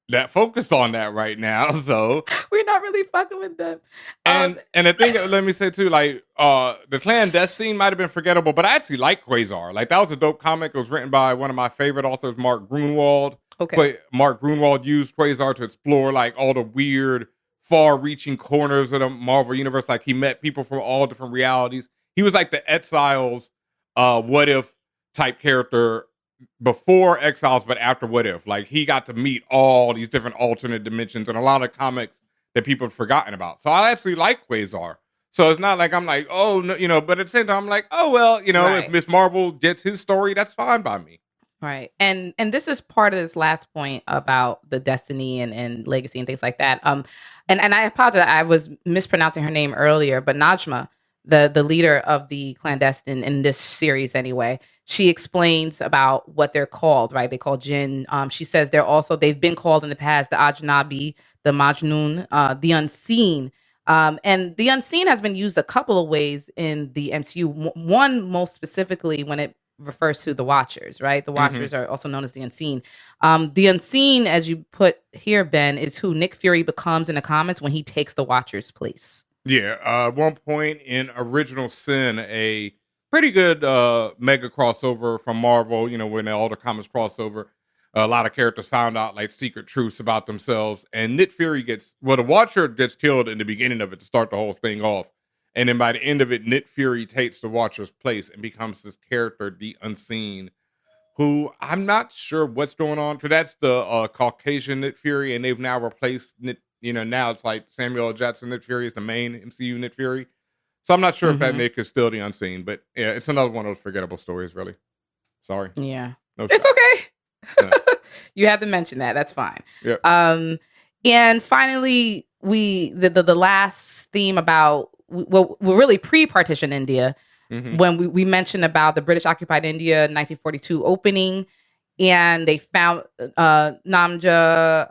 that focused on that right now. So we're not really fucking with them. And the thing, let me say too, like the Clan Destine might have been forgettable, but I actually like Quasar. Like that was a dope comic. It was written by one of my favorite authors, Mark Grunwald. Okay. Mark Grunwald used Quasar to explore like all the weird, far-reaching corners of the Marvel universe. Like he met people from all different realities. He was like the Exiles, What If type character before Exiles, but after What If. Like he got to meet all these different alternate dimensions and a lot of comics that people have forgotten about. So I actually like Quasar. So it's not like I'm like, oh no, but at the same time I'm like, oh well, Right. if Miss Marvel gets his story, that's fine by me. Right. And this is part of this last point about the destiny and legacy and things like that. And I apologize, I was mispronouncing her name earlier, but Najma, the leader of the clandestine in this series anyway, she explains about what they're called, right? They call jinn. She says they've been called in the past the Ajnabi, the Majnun, the unseen. And the unseen has been used a couple of ways in the MCU. One most specifically when it refers to the Watchers, right? The Watchers are also known as the Unseen. The Unseen, as you put here, Ben, is who Nick Fury becomes in the comics when he takes the Watcher's place. Yeah, at one point in Original Sin, a pretty good mega crossover from Marvel, when all the comics crossover, a lot of characters found out like secret truths about themselves, and Nick Fury the Watcher gets killed in the beginning of it to start the whole thing off. And then by the end of it, Nick Fury takes the Watcher's place and becomes this character, the Unseen, who I'm not sure what's going on. Because that's the Caucasian Nick Fury, and they've now replaced Nick. Now it's like Samuel L. Jackson Nick Fury is the main MCU Nick Fury. So I'm not sure if that Nick is still the Unseen. But yeah, it's another one of those forgettable stories, really. Sorry. Yeah. No It's shot. okay. Yeah. You had to mention that. That's fine. Yeah. And finally, the last theme about we're really pre-partition India when we mentioned about the British occupied India 1942 opening, and they found Namja,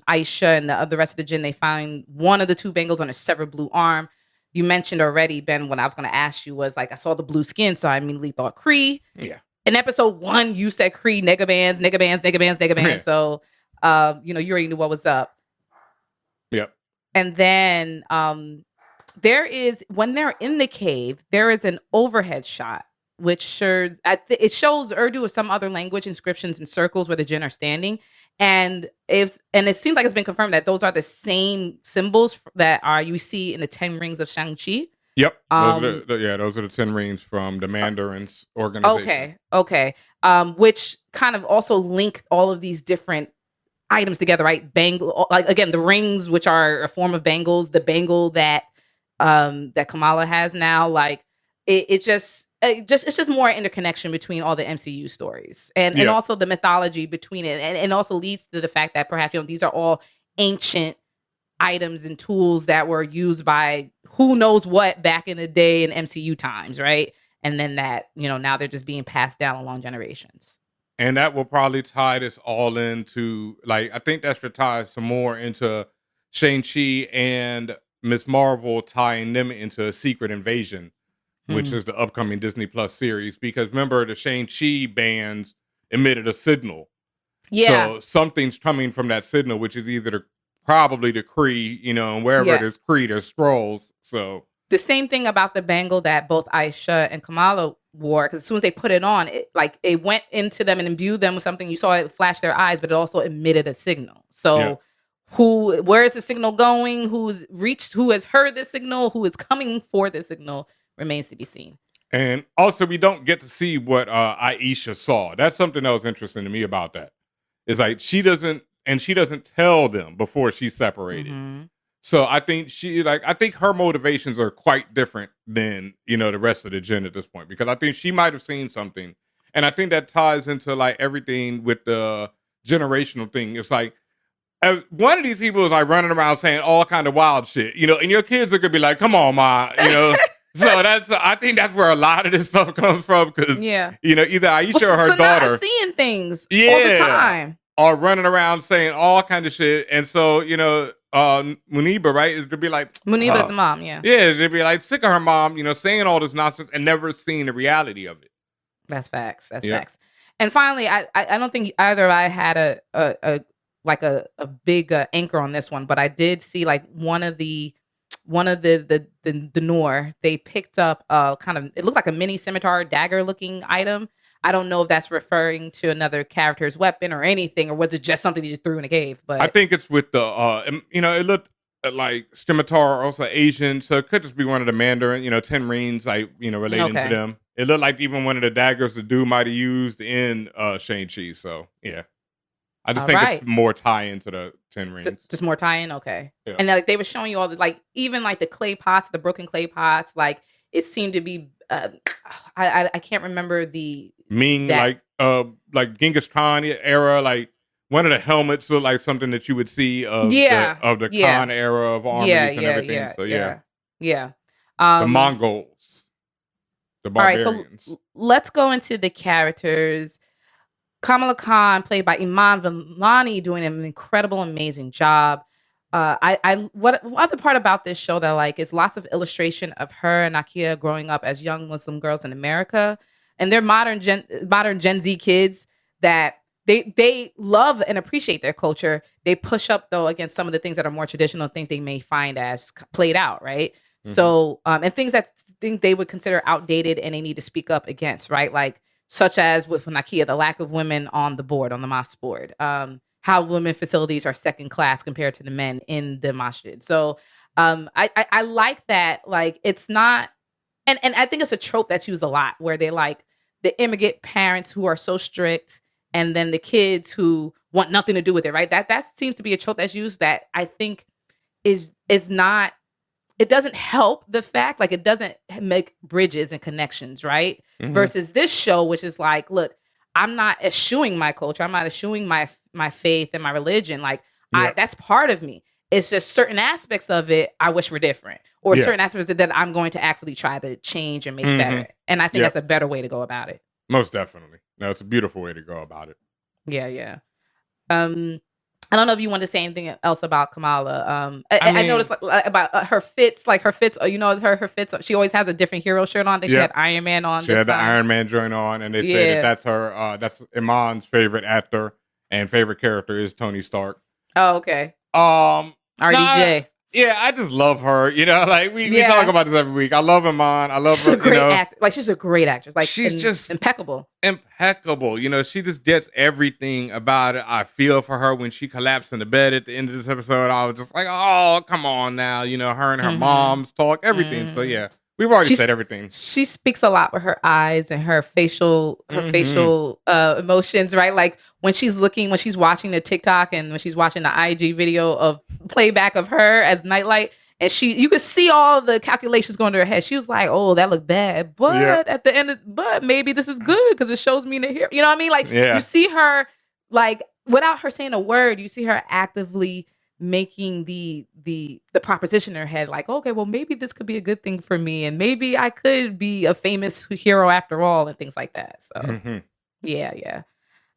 Aisha, and the rest of the jinn. They find one of the two Bengals on a severed blue arm. You mentioned already, Ben, what I was going to ask you was like, I saw the blue skin, so I immediately thought Kree. Yeah. In episode 1, you said Kree, negabands. Yeah. So, you already knew what was up. Yep. And then when they're in the cave, there is an overhead shot, which shows it shows Urdu or some other language inscriptions in circles where the jinn are standing. And it seems like it's been confirmed that those are the same symbols that you see in the 10 rings of Shang-Chi. Yep. Those are the 10 rings from the Mandarin's organization. Okay. Which kind of also link all of these different items together, right? Bangle, like again, the rings, which are a form of bangles, the bangle that Kamala has now, like it's just more interconnection between all the MCU stories and also the mythology between it, and also leads to the fact that perhaps these are all ancient items and tools that were used by who knows what back in the day in MCU times, right? And then that now they're just being passed down along generations. And that will probably tie this all into, like, I think that's to tie some more into Shang-Chi and Miss Marvel, tying them into a Secret Invasion, which is the upcoming Disney Plus series. Because remember, the Shang-Chi bands emitted a signal. Yeah. So something's coming from that signal, which is either probably the Kree, and wherever there's Kree, there's Skrulls. So the same thing about the bangle that both Aisha and Kamala wore, because as soon as they put it on, it went into them and imbued them with something. You saw it flash their eyes, but it also emitted a signal. So where is the signal going? Who has heard this signal? Who is coming for this signal remains to be seen. And also, we don't get to see what Aisha saw. That's something that was interesting to me about that. It's like she doesn't tell them before she's separated. So I think I think her motivations are quite different than, the rest of the jinn at this point, because I think she might have seen something. And I think that ties into like everything with the generational thing. It's like, one of these people is like running around saying all kind of wild shit, and your kids are gonna be like, come on, ma, So I think that's where a lot of this stuff comes from, because either Aisha or her daughter not seeing things all the time, are running around saying all kind of shit, and so Muniba, right? It'd be like Muniba is the mom, yeah, it'd be like sick of her mom, saying all this nonsense and never seeing the reality of it. That's facts. Facts. And finally, I don't think either of I had a big anchor on this one, but I did see like one of the Noor, they picked up it looked like a mini scimitar dagger looking item. I don't know if that's referring to another character's weapon or anything, or was it just something you just threw in a cave? But I think it's with the it looked like scimitar, also Asian, so it could just be one of the Mandarin, 10 rings, like relating to them. It looked like even one of the daggers the dude might have used in Shang-Chi. So yeah. I just All think right. it's more tie into the 10 Rings. Just more tie-in, okay. Yeah. And like they were showing you all the like even like the clay pots, the broken clay pots, like it seemed to be. I can't remember the Ming, like Genghis Khan era, like one of the helmets looked like something that you would see of the Khan era of armies and everything. Yeah. The Mongols, the barbarians. All right, so let's go into the characters. Kamala Khan, played by Iman Vellani, doing an incredible, amazing job. What other part about this show that I like is lots of illustration of her and Nakia growing up as young Muslim girls in America, and they're modern Gen Z kids that they love and appreciate their culture. They push up though against some of the things that are more traditional things they may find as played out, right? Mm-hmm. So and things that think they would consider outdated and they need to speak up against, right? Like such as with Nakia, the lack of women on the board, on the mosque board. How women facilities are second class compared to the men in the masjid. So I like that. Like it's not, and I think it's a trope that's used a lot where they like the immigrant parents who are so strict and then the kids who want nothing to do with it, right? That seems to be a trope that's used that I think is not, it doesn't help the fact, like it doesn't make bridges and connections, right? Mm-hmm. Versus this show, which is like, look, I'm not eschewing my culture. I'm not eschewing my faith and my religion. Like that's part of me. It's just certain aspects of it I wish were different, or certain aspects that I'm going to actually try to change and make better. And I think that's a better way to go about it. Most definitely. No, it's a beautiful way to go about it. Yeah. I don't know if you want to say anything else about Kamala. I noticed like, about her fits, like her fits. You know, her fits. She always has a different hero shirt on. She had Iron Man on. She had the Iron Man joint on, and they say that's her. That's Iman's favorite actor and favorite character is Tony Stark. Oh, okay. RDJ. I just love her. You know, like we talk about this every week. I love Iman. I love she's her. A great actor. Like she's a great actress. Like she's just impeccable. You know, she just gets everything about it. I feel for her when she collapsed in the bed at the end of this episode. I was just like, oh, come on now. You know, her and her mom's talk, everything. So yeah, we've already said everything. She speaks a lot with her eyes and her facial emotions, right? Like when she's watching the TikTok and when she's watching the IG video of playback of her as Nightlight, and you could see all the calculations going to her head. She was like, "Oh, that looked bad," but at the end, but maybe this is good because it shows me the hero. You know what I mean? Like you see her, like without her saying a word, you see her actively making the proposition in her head, like, okay, well, maybe this could be a good thing for me, and maybe I could be a famous hero after all, and things like that. So, yeah,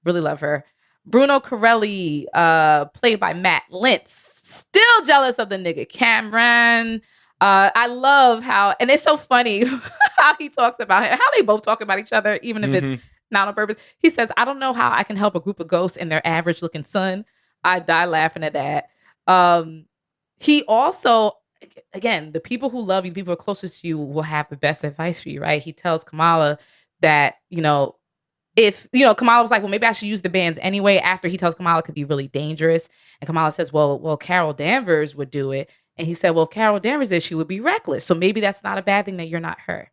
really love her. Bruno Corelli, played by Matt Lintz. Still jealous of the nigga Cameron. I love how, and it's so funny how he talks about him, how they both talk about each other, even if it's not on purpose. He says, I don't know how I can help a group of ghosts and their average looking son. I die laughing at that. He also, again, the people who love you, the people who are closest to you will have the best advice for you, right? He tells Kamala that, if, Kamala was like, well, maybe I should use the bands anyway, after he tells Kamala it could be really dangerous. And Kamala says, well, Carol Danvers would do it. And he said, well, if Carol Danvers did, she would be reckless. So maybe that's not a bad thing that you're not her.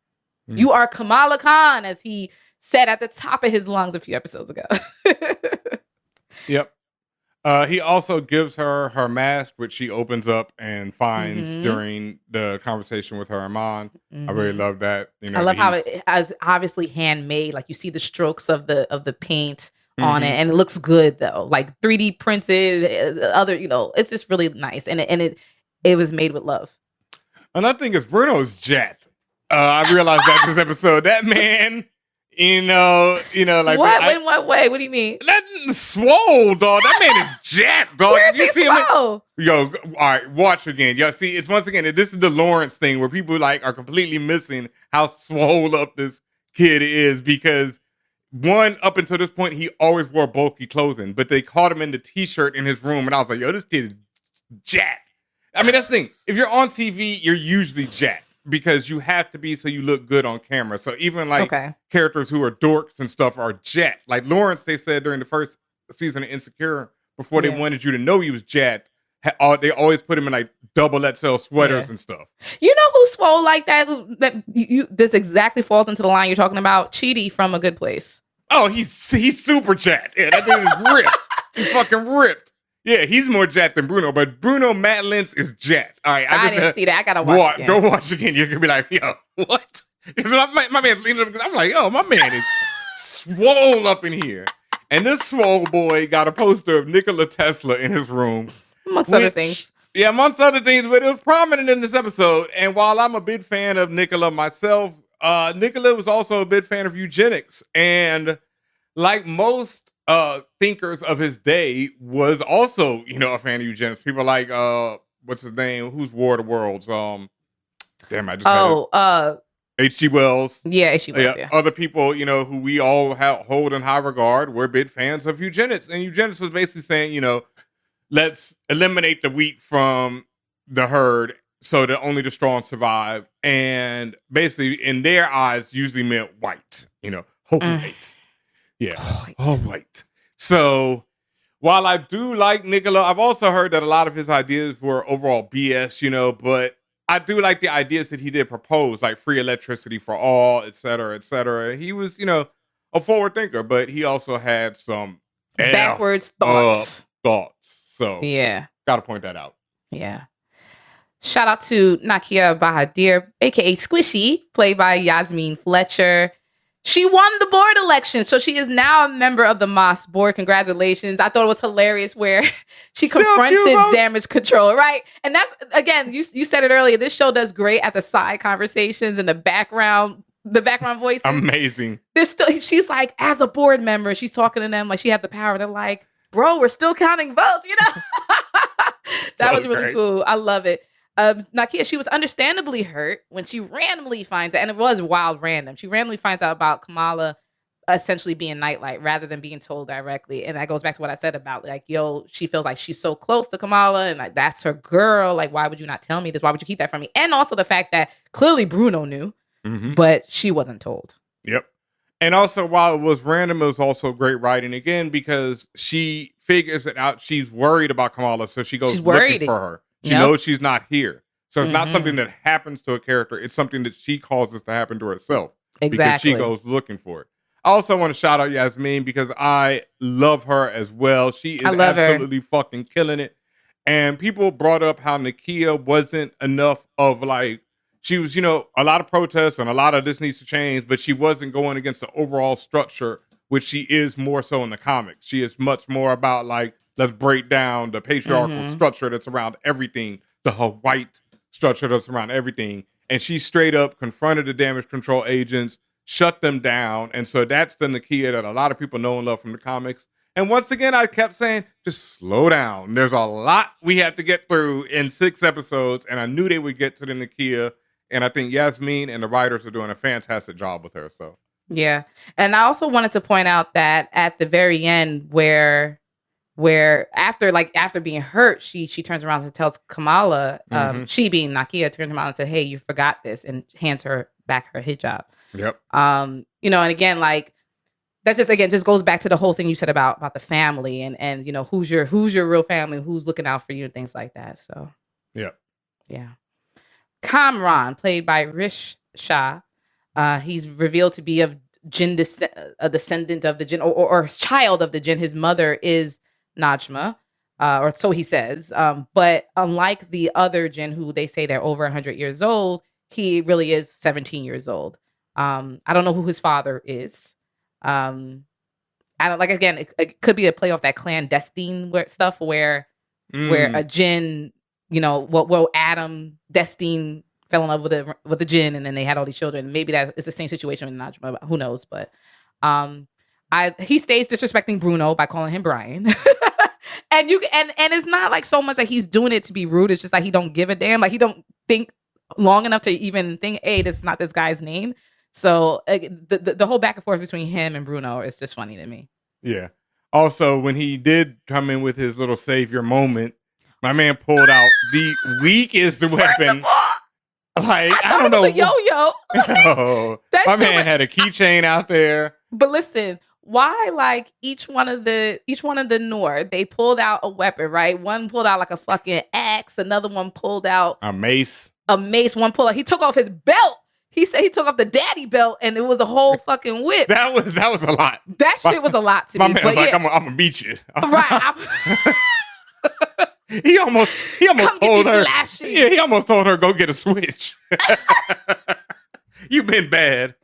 You are Kamala Khan, as he said at the top of his lungs a few episodes ago. Yep. He also gives her mask, which she opens up and finds during the conversation with her Iman. I really love that. I love how it is obviously handmade. Like you see the strokes of the paint on it, and it looks good though. Like 3D printed, other, it's just really nice, and it was made with love. Another thing is Bruno's jacked. I realized that this episode, that man. Like what? In what way? What do you mean? That swole, dog. That man is jacked, dog. Where is he swole? Yo, all right, watch again. Y'all see, it's once again, this is the Lawrence thing where people like are completely missing how swole up this kid is, because one, up until this point, he always wore bulky clothing, but they caught him in the t-shirt in his room, and I was like, yo, this kid is jacked. I mean, that's the thing. If you're on TV, you're usually jacked, because you have to be so you look good on camera. So even like characters who are dorks and stuff are jacked. Like Lawrence, they said during the first season of Insecure, before they wanted you to know he was jacked, they always put him in like double XL sweaters and stuff. You know who swole like that? This exactly falls into the line you're talking about. Chidi from A Good Place. Oh, he's super jacked. Yeah, that dude is ripped. He's fucking ripped. Yeah, he's more jacked than Bruno, but Bruno Matt Lentz is jacked. All right, I didn't see that. I gotta watch again. Go watch again. You're gonna be like, yo, what? Because my man's leaning up. I'm like, yo, my man is swole up in here. And this swole boy got a poster of Nikola Tesla in his room. Amongst other things. Yeah, amongst other things, but it was prominent in this episode. And while I'm a big fan of Nikola myself, Nikola was also a big fan of eugenics. And like most thinkers of his day, was also, a fan of eugenics. People like, what's his name? Who's War of the Worlds? Damn, I just H.G. Wells. Yeah, H.G. Wells, yeah. Other people, who we all hold in high regard, were big fans of eugenics. And eugenics was basically saying, let's eliminate the wheat from the herd so that only the strong survive. And basically, in their eyes, usually meant white, whole white. Yeah, whole white. So while I do like Nikola, I've also heard that a lot of his ideas were overall BS, but I do like the ideas that he did propose, like free electricity for all, et cetera, et cetera. He was, a forward thinker, but he also had some backwards thoughts. So yeah, got to point that out. Yeah. Shout out to Nakia Bahadir, aka Squishy, played by Yasmin Fletcher. She won the board election, so she is now a member of the Moss board. Congratulations. I thought it was hilarious where she confronted damage control, right? And that's, again, you said it earlier, this show does great at the side conversations and the background voices. Amazing. She's like, as a board member, she's talking to them like she had the power. They're like, bro, we're still counting votes, That was really cool. I love it. Nakia, she was understandably hurt when she randomly finds out, and it was wild random. She randomly finds out about Kamala essentially being Nightlight rather than being told directly. And that goes back to what I said about she feels like she's so close to Kamala and like that's her girl. Like, why would you not tell me this? Why would you keep that from me? And also the fact that clearly Bruno knew, but she wasn't told. Yep. And also, while it was random, it was also great writing again because she figures it out. She's worried about Kamala, so she goes looking for her. She knows she's not here. So it's not something that happens to a character. It's something that she causes to happen to herself. Exactly. Because she goes looking for it. I also want to shout out Yasmin because I love her as well. She is absolutely fucking killing it. And people brought up how Nakia wasn't enough of she was, a lot of protests and a lot of this needs to change, but she wasn't going against the overall structure, which she is more so in the comics. She is much more about let's break down the patriarchal structure that's around everything, the white structure that's around everything. And she straight up confronted the damage control agents, shut them down. And so that's the Nakia that a lot of people know and love from the comics. And once again, I kept saying, just slow down. There's a lot we have to get through in 6 episodes. And I knew they would get to the Nakia. And I think Yasmin and the writers are doing a fantastic job with her. So yeah. And I also wanted to point out that at the very end where after being hurt, she turns around and tells Kamala, she being Nakia, turns around and said, hey, you forgot this, and hands her back her hijab. Yep. And again, that just goes back to the whole thing you said about the family and who's your real family, who's looking out for you and things like that. So yeah. Kamran, played by Rish Shah, he's revealed to be of jinn a descendant of the jinn or child of the jinn. His mother is Najma, or so he says. But unlike the other jinn who they say they're over 100 years old, he really is 17 years old. I don't know who his father is. I don't again, it could be a play off that Clan Destine stuff where a jinn, Adam Destine fell in love with the jinn and then they had all these children. Maybe that is the same situation with Najma, who knows? But he stays disrespecting Bruno by calling him Brian. and it's not so much he's doing it to be rude. It's just he don't give a damn. He don't think long enough to even think, hey, this is not this guy's name. So the whole back and forth between him and Bruno is just funny to me. Yeah. Also, when he did come in with his little savior moment, my man pulled out the weakest weapon. I don't know. It was a yo-yo. No. My man had a keychain out there. But listen, why each one of the Noor, they pulled out a weapon, right? One pulled out a fucking axe, another one pulled out a mace. One pulled out. He took off his belt. He said he took off the daddy belt and it was a whole fucking whip. That was a lot. That shit was a lot to My me. man was like, I'm gonna beat you. Right. He almost Come told get me her. slashing. Yeah, he almost told her go get a switch. You've been bad.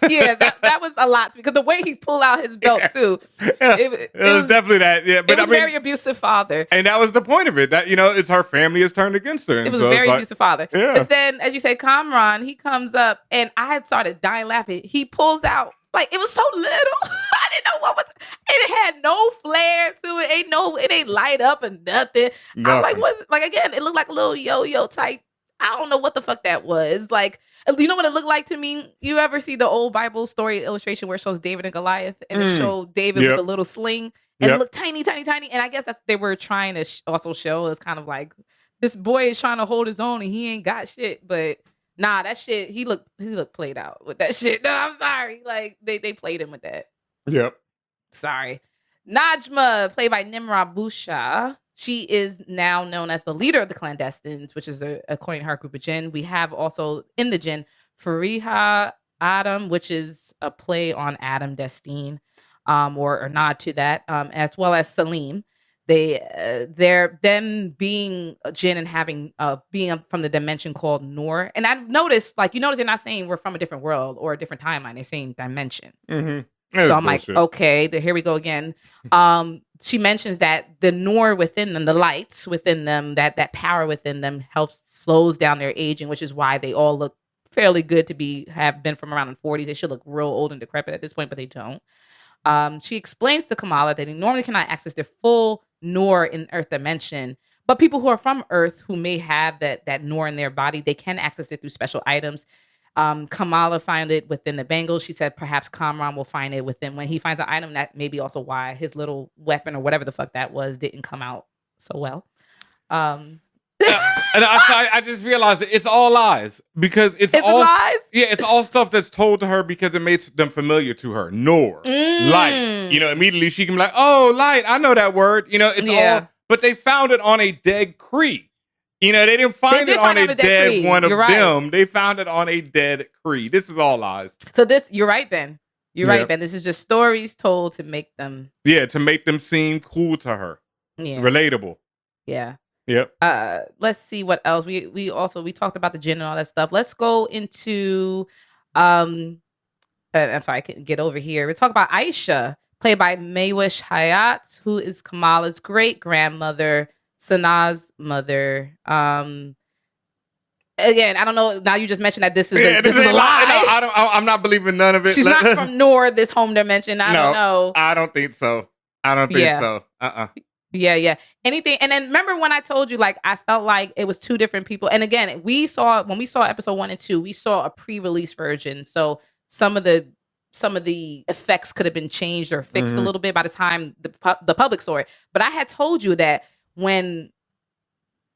Yeah, that was a lot to me because the way he pulled out his belt too, it was definitely that. Yeah, but it was very abusive father, and that was the point of it. That it's her family has turned against her. It was a very abusive father. Yeah. But then, as you say, Kamran, he comes up, and I had started dying laughing. He pulls out like it was so little. I didn't know what was. It had no flair to it. It ain't light up or nothing. I'm like, what? Like again, it looked like a little yo-yo type. I don't know what the fuck that was. Like, you know what it looked like to me? You ever see the old Bible story illustration where it shows David and Goliath, and it showed David with a little sling, and it looked tiny, tiny, tiny. And I guess that's they were trying to also show is kind of like this boy is trying to hold his own and he ain't got shit. But nah, that shit he looked played out with that shit. No, I'm sorry. Like they played him with that. Yep. Sorry. Najma, played by Nimra Busha. She is now known as the leader of the Clan Destines, which is, according to her, group of jinn. We have also in the jinn, Fariha Adam, which is a play on Adam Destine, or a nod to that, as well as Salim. They're them being a jinn and having being from the dimension called Noor. And I've noticed, like, they're not saying we're from a different world or a different timeline. They're saying dimension. Mm-hmm. So I'm like, okay, here we go again. She mentions that the Noor within them, the lights within them, that power within them slows down their aging, which is why they all look fairly good to have been from around the 40s. They should look real old and decrepit at this point, but they don't. She explains to Kamala that they normally cannot access their full Noor in Earth dimension, but people who are from Earth who may have that Noor in their body, they can access it through special items. Kamala found it within the bangles. She said perhaps Kamran will find it within when he finds an item. That may be also why his little weapon or whatever the fuck that was didn't come out so well. And I just realized it's all lies because it's all lies. Yeah, it's all stuff that's told to her because it makes them familiar to her. Noor, light. Immediately she can be like, "Oh, light! I know that word." It's all. But they found it on a dead Kree. They didn't find it on a dead one of them. They found it on a dead Kree. This is all lies. So you're right, Ben. You're right, Ben. This is just stories told to make them. Yeah, to make them seem cool to her. Yeah. Relatable. Yeah. Yep. Let's see what else. We talked about the gin and all that stuff. Let's go into I'm sorry, I couldn't get over here. We'll talk about Aisha, played by Maywish Hayat, who is Kamala's great grandmother. Sanaa's mother. Again, I don't know. Now you just mentioned that this is a lie. I'm not believing none of it. She's not from Noor, this home dimension. I don't know. I don't think so. So. Yeah. Anything. And then remember when I told you, like, I felt like it was two different people. And again, when we saw episode 1 and 2, we saw a pre-release version. So some of the effects could have been changed or fixed a little bit by the time the public saw it. But I had told you that when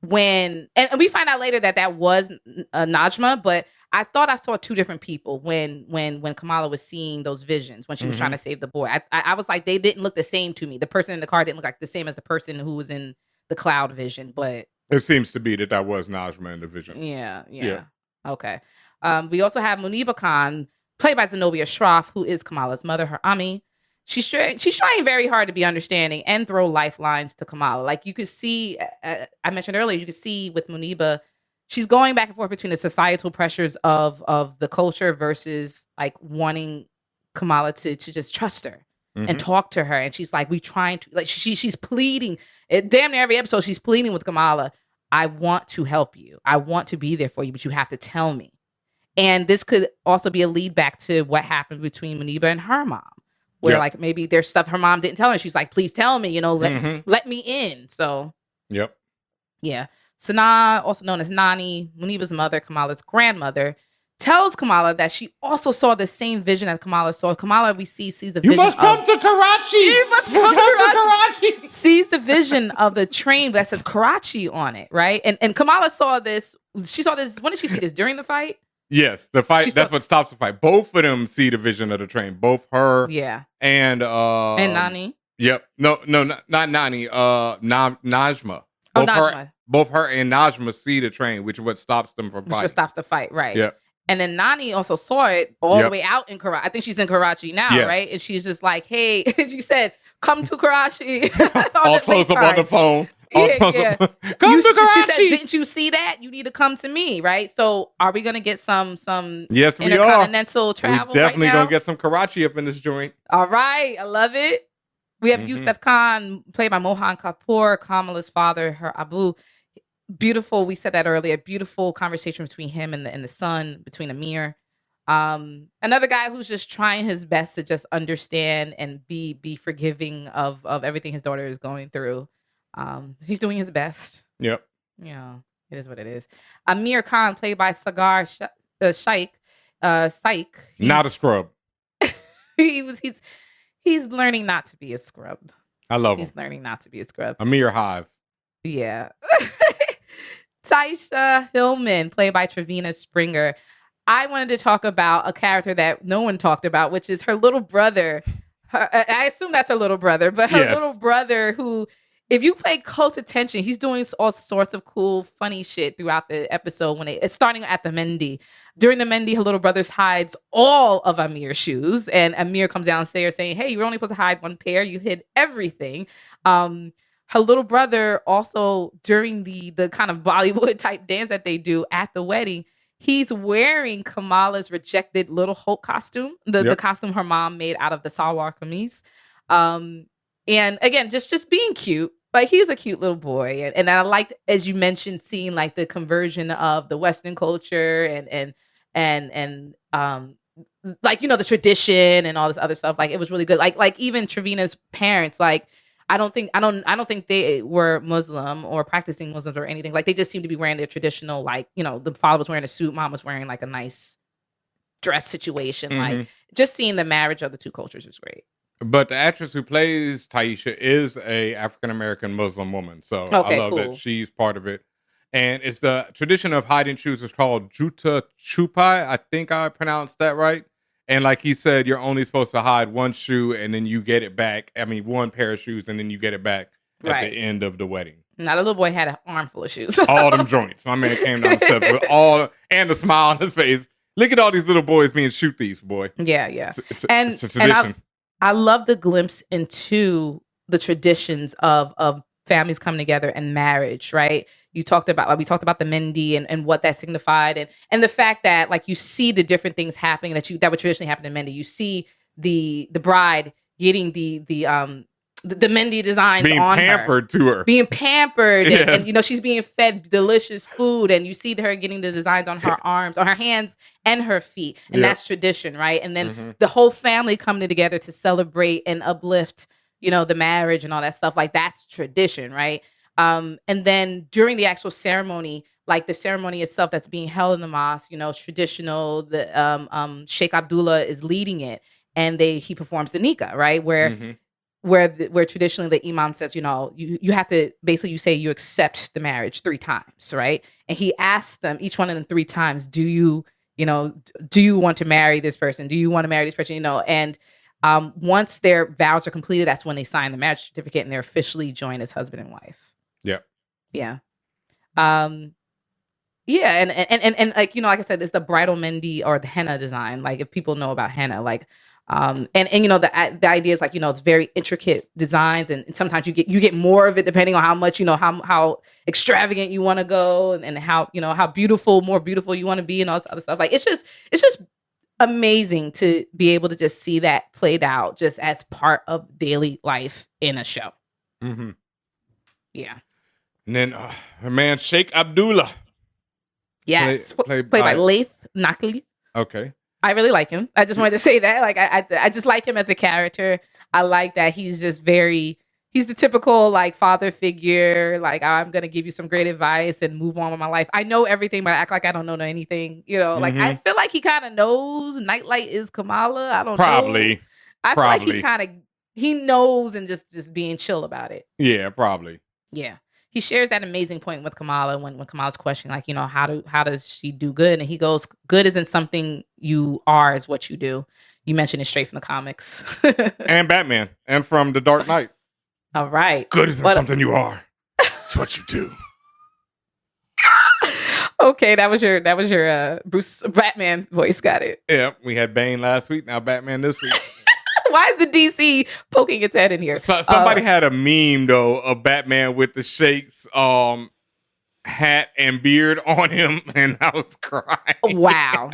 and we find out later that was Najma, but I thought I saw two different people when Kamala was seeing those visions when she was trying to save the boy. I was like, they didn't look the same to me. The person in the car didn't look like the same as the person who was in the cloud vision, but it seems to be that was Najma in the vision. Yeah. Okay. We also have Muniba Khan, played by Zenobia Shroff, who is Kamala's mother, her Ami. She's trying very hard to be understanding and throw lifelines to Kamala. Like you could see, I mentioned earlier, you could see with Muniba, she's going back and forth between the societal pressures of the culture versus like wanting Kamala to just trust her and talk to her. And she's like, she's pleading. Damn near every episode, she's pleading with Kamala. I want to help you. I want to be there for you, but you have to tell me. And this could also be a lead back to what happened between Muniba and her mom. Where like maybe there's stuff her mom didn't tell her. She's like, please tell me, let me in. So, yep. Yeah. Sanaa, also known as Nani, Muniba's mother, Kamala's grandmother, tells Kamala that she also saw the same vision that Kamala saw. Kamala, we sees the vision. You must come to Karachi. You must come to Karachi. Sees the vision of the train that says Karachi on it, right? And Kamala saw this. She saw this. When did she see this? During the fight? Yes, the fight. That's what stops the fight. Both of them see the vision of the train. Both her, and Nani. Yep. No, not Nani. Najma. Both her and Najma see the train, which is what stops them from fighting. Which is what stops the fight, right? Yep. And then Nani also saw it all the way out in Karachi. I think she's in Karachi now, right? And she's just like, hey, she said, come to Karachi. All close up on the phone. Come to Karachi. She said, didn't you see that? You need to come to me, right? So are we going to get some yes, we intercontinental travel? We definitely right going to get some Karachi up in this joint. All right. I love it. We have Yusuf Khan, played by Mohan Kapoor, Kamala's father, her Abu. Beautiful. We said that earlier. Beautiful conversation between him and the son, between Amir. Another guy who's just trying his best to just understand and be forgiving of everything his daughter is going through. He's doing his best. Yep. Yeah, it is what it is. Amir Khan, played by Sagar Shaikh. Not a scrub. He's learning not to be a scrub. I love him. He's learning not to be a scrub. Amir Hive. Yeah. Taisha Hillman, played by Trevina Springer. I wanted to talk about a character that no one talked about, which is her little brother. I assume that's her little brother, but her little brother who, if you pay close attention, he's doing all sorts of cool, funny shit throughout the episode. When it's starting at the Mendy. During the Mendy, her little brother hides all of Amir's shoes, and Amir comes downstairs saying, "Hey, you're only supposed to hide one pair. You hid everything." Her little brother also, during the kind of Bollywood type dance that they do at the wedding, he's wearing Kamala's rejected Little Hulk costume, the costume her mom made out of the salwar kameez. And again, just being cute. Like, he's a cute little boy. And I liked, as you mentioned, seeing like the conversion of the Western culture and like, you know, the tradition and all this other stuff. Like, it was really good. Like even Trevina's parents, like, I don't think they were Muslim or practicing Muslims or anything. Like, they just seemed to be wearing their traditional, like, you know, the father was wearing a suit, mom was wearing like a nice dress situation. Like, just seeing the marriage of the two cultures was great. But the actress who plays Taisha is a African-American Muslim woman. So I love that she's part of it. And it's the tradition of hiding shoes is called Juta Chupai. I think I pronounced that right. And like he said, you're only supposed to hide one shoe and then you get it back. I mean, one pair of shoes and then you get it back at the end of the wedding. Now, the little boy had an armful of shoes. All them joints. My man came down the steps with and a smile on his face. Look at all these little boys being shoot thieves, boy. Yeah. It's a tradition. I love the glimpse into the traditions of families coming together and marriage, right? We talked about the Mendi and what that signified, and the fact that, like, you see the different things happening that would traditionally happen in Mendi. You see the bride getting the Mendi designs being on pampered her. To her, being pampered, and you know, she's being fed delicious food, and you see her getting the designs on her arms, on her hands, and her feet, and that's tradition, right? And then the whole family coming together to celebrate and uplift, you know, the marriage and all that stuff. Like, that's tradition, right? And then during the actual ceremony, like the ceremony itself that's being held in the mosque, you know, it's traditional. The Sheikh Abdullah is leading it, and he performs the nikah, right? Where traditionally the imam says, you know, you have to basically, you say you accept the marriage 3 times, right? And he asks them, each one of them 3 times, do you want to marry this person? Do you want to marry this person? You know, and once their vows are completed, that's when they sign the marriage certificate and they're officially joined as husband and wife. Yep. Yeah. Yeah, and like, you know, like I said, it's the bridal Mendi or the henna design. Like, if people know about henna, like, and you know, the idea is, like, you know, it's very intricate designs, and sometimes you get more of it depending on how much, you know, how extravagant you want to go, and how, you know, how more beautiful you want to be, and all this other stuff. Like, it's just amazing to be able to just see that played out just as part of daily life in a show. Yeah. And then her man Sheikh Abdullah. Yes, played by Laith Nakli. Okay. I really like him. I just wanted to say that. Like, I just like him as a character. I like that he's just he's the typical, like, father figure. Like, I'm going to give you some great advice and move on with my life. I know everything, but I act like I don't know anything. You know, like, I feel like he kind of knows Nightlight is Kamala. I don't know. I feel like he knows, and just being chill about it. Yeah, probably. Yeah. He shares that amazing point with Kamala when Kamala's questioning, like, you know, how does she do good? And he goes, good isn't something you are, is what you do. You mentioned it straight from the comics. And Batman. And from The Dark Knight. All right. Good isn't something you are. It's what you do. Okay, that was your Bruce Batman voice. Got it. Yeah, we had Bane last week. Now Batman this week. Why is the DC poking its head in here? So, somebody had a meme though of Batman with the Shakes hat and beard on him, and I was crying. Wow.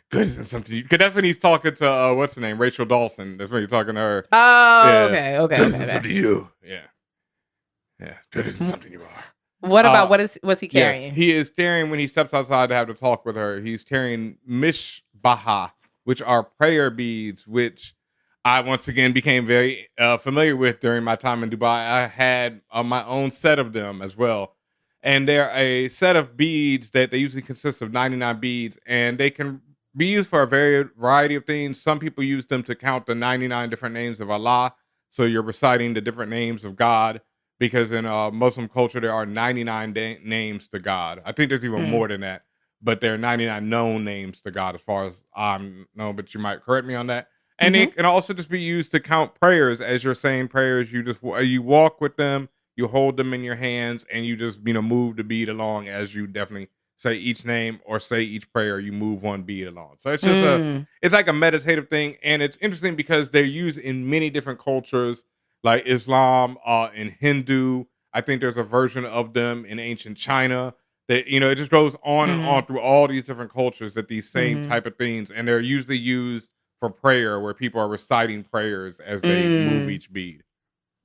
Good, isn't something. Because that's when he's talking to what's her name, Rachel Dawson. That's when he's talking to her. Oh, yeah. okay. Good isn't something you do. Yeah. Good isn't something you are. What about what's he carrying? Yes, he is carrying when he steps outside to have to talk with her. He's carrying mishbaha, which are prayer beads, which I once again became very familiar with during my time in Dubai. I had my own set of them as well. And they're a set of beads that they usually consist of 99 beads, and they can be used for a variety of things. Some people use them to count the 99 different names of Allah. So you're reciting the different names of God, because in Muslim culture, there are 99 names to God. I think there's even more than that, but there are 99 known names to God as far as I know, but you might correct me on that. And it can also just be used to count prayers. As you're saying prayers, you walk with them, you hold them in your hands, and you just move the bead along as you definitely say each name or say each prayer. You move one bead along. So it's just it's like a meditative thing, and it's interesting because they're used in many different cultures, like Islam, and Hindu. I think there's a version of them in ancient China. That it just goes on and on through all these different cultures. That these same type of things, and they're usually used for prayer, where people are reciting prayers as they move each bead.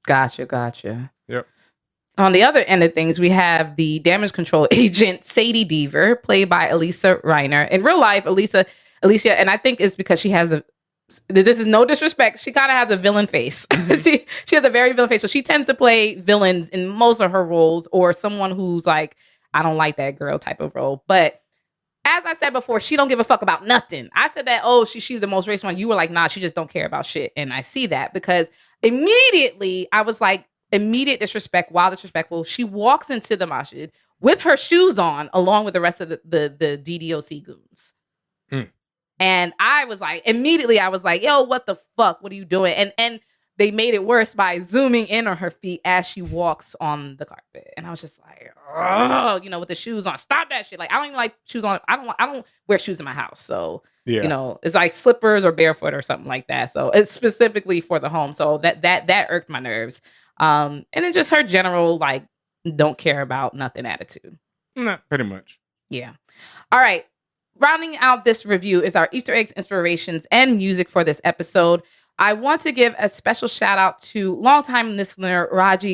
Gotcha. Yep. On the other end of things, we have the damage control agent Sadie Deaver, played by Elisa Reiner. In real life, Alicia, and I think it's because she has this is no disrespect, she kind of has a villain face. she has a very villain face. So she tends to play villains in most of her roles, or someone who's like, I don't like that girl type of role. But as I said before, she don't give a fuck about nothing. I said that, she's the most racist one. You were like, nah, she just don't care about shit. And I see that because immediately I was like, immediate disrespect, while disrespectful. She walks into the masjid with her shoes on, along with the rest of the DDoC goons. And I was like, immediately I was like, yo, what the fuck? What are you doing? And they made it worse by zooming in on her feet as she walks on the carpet. And I was just like, oh, with the shoes on. Stop that shit. Like, I don't even like shoes on. I don't wear shoes in my house. So, it's like slippers or barefoot or something like that. So it's specifically for the home. So that irked my nerves. And then just her general, like, don't care about nothing attitude. Nah, pretty much. Yeah. All right. Rounding out this review is our Easter eggs, inspirations, and music for this episode. I want to give a special shout out to longtime listener Raj,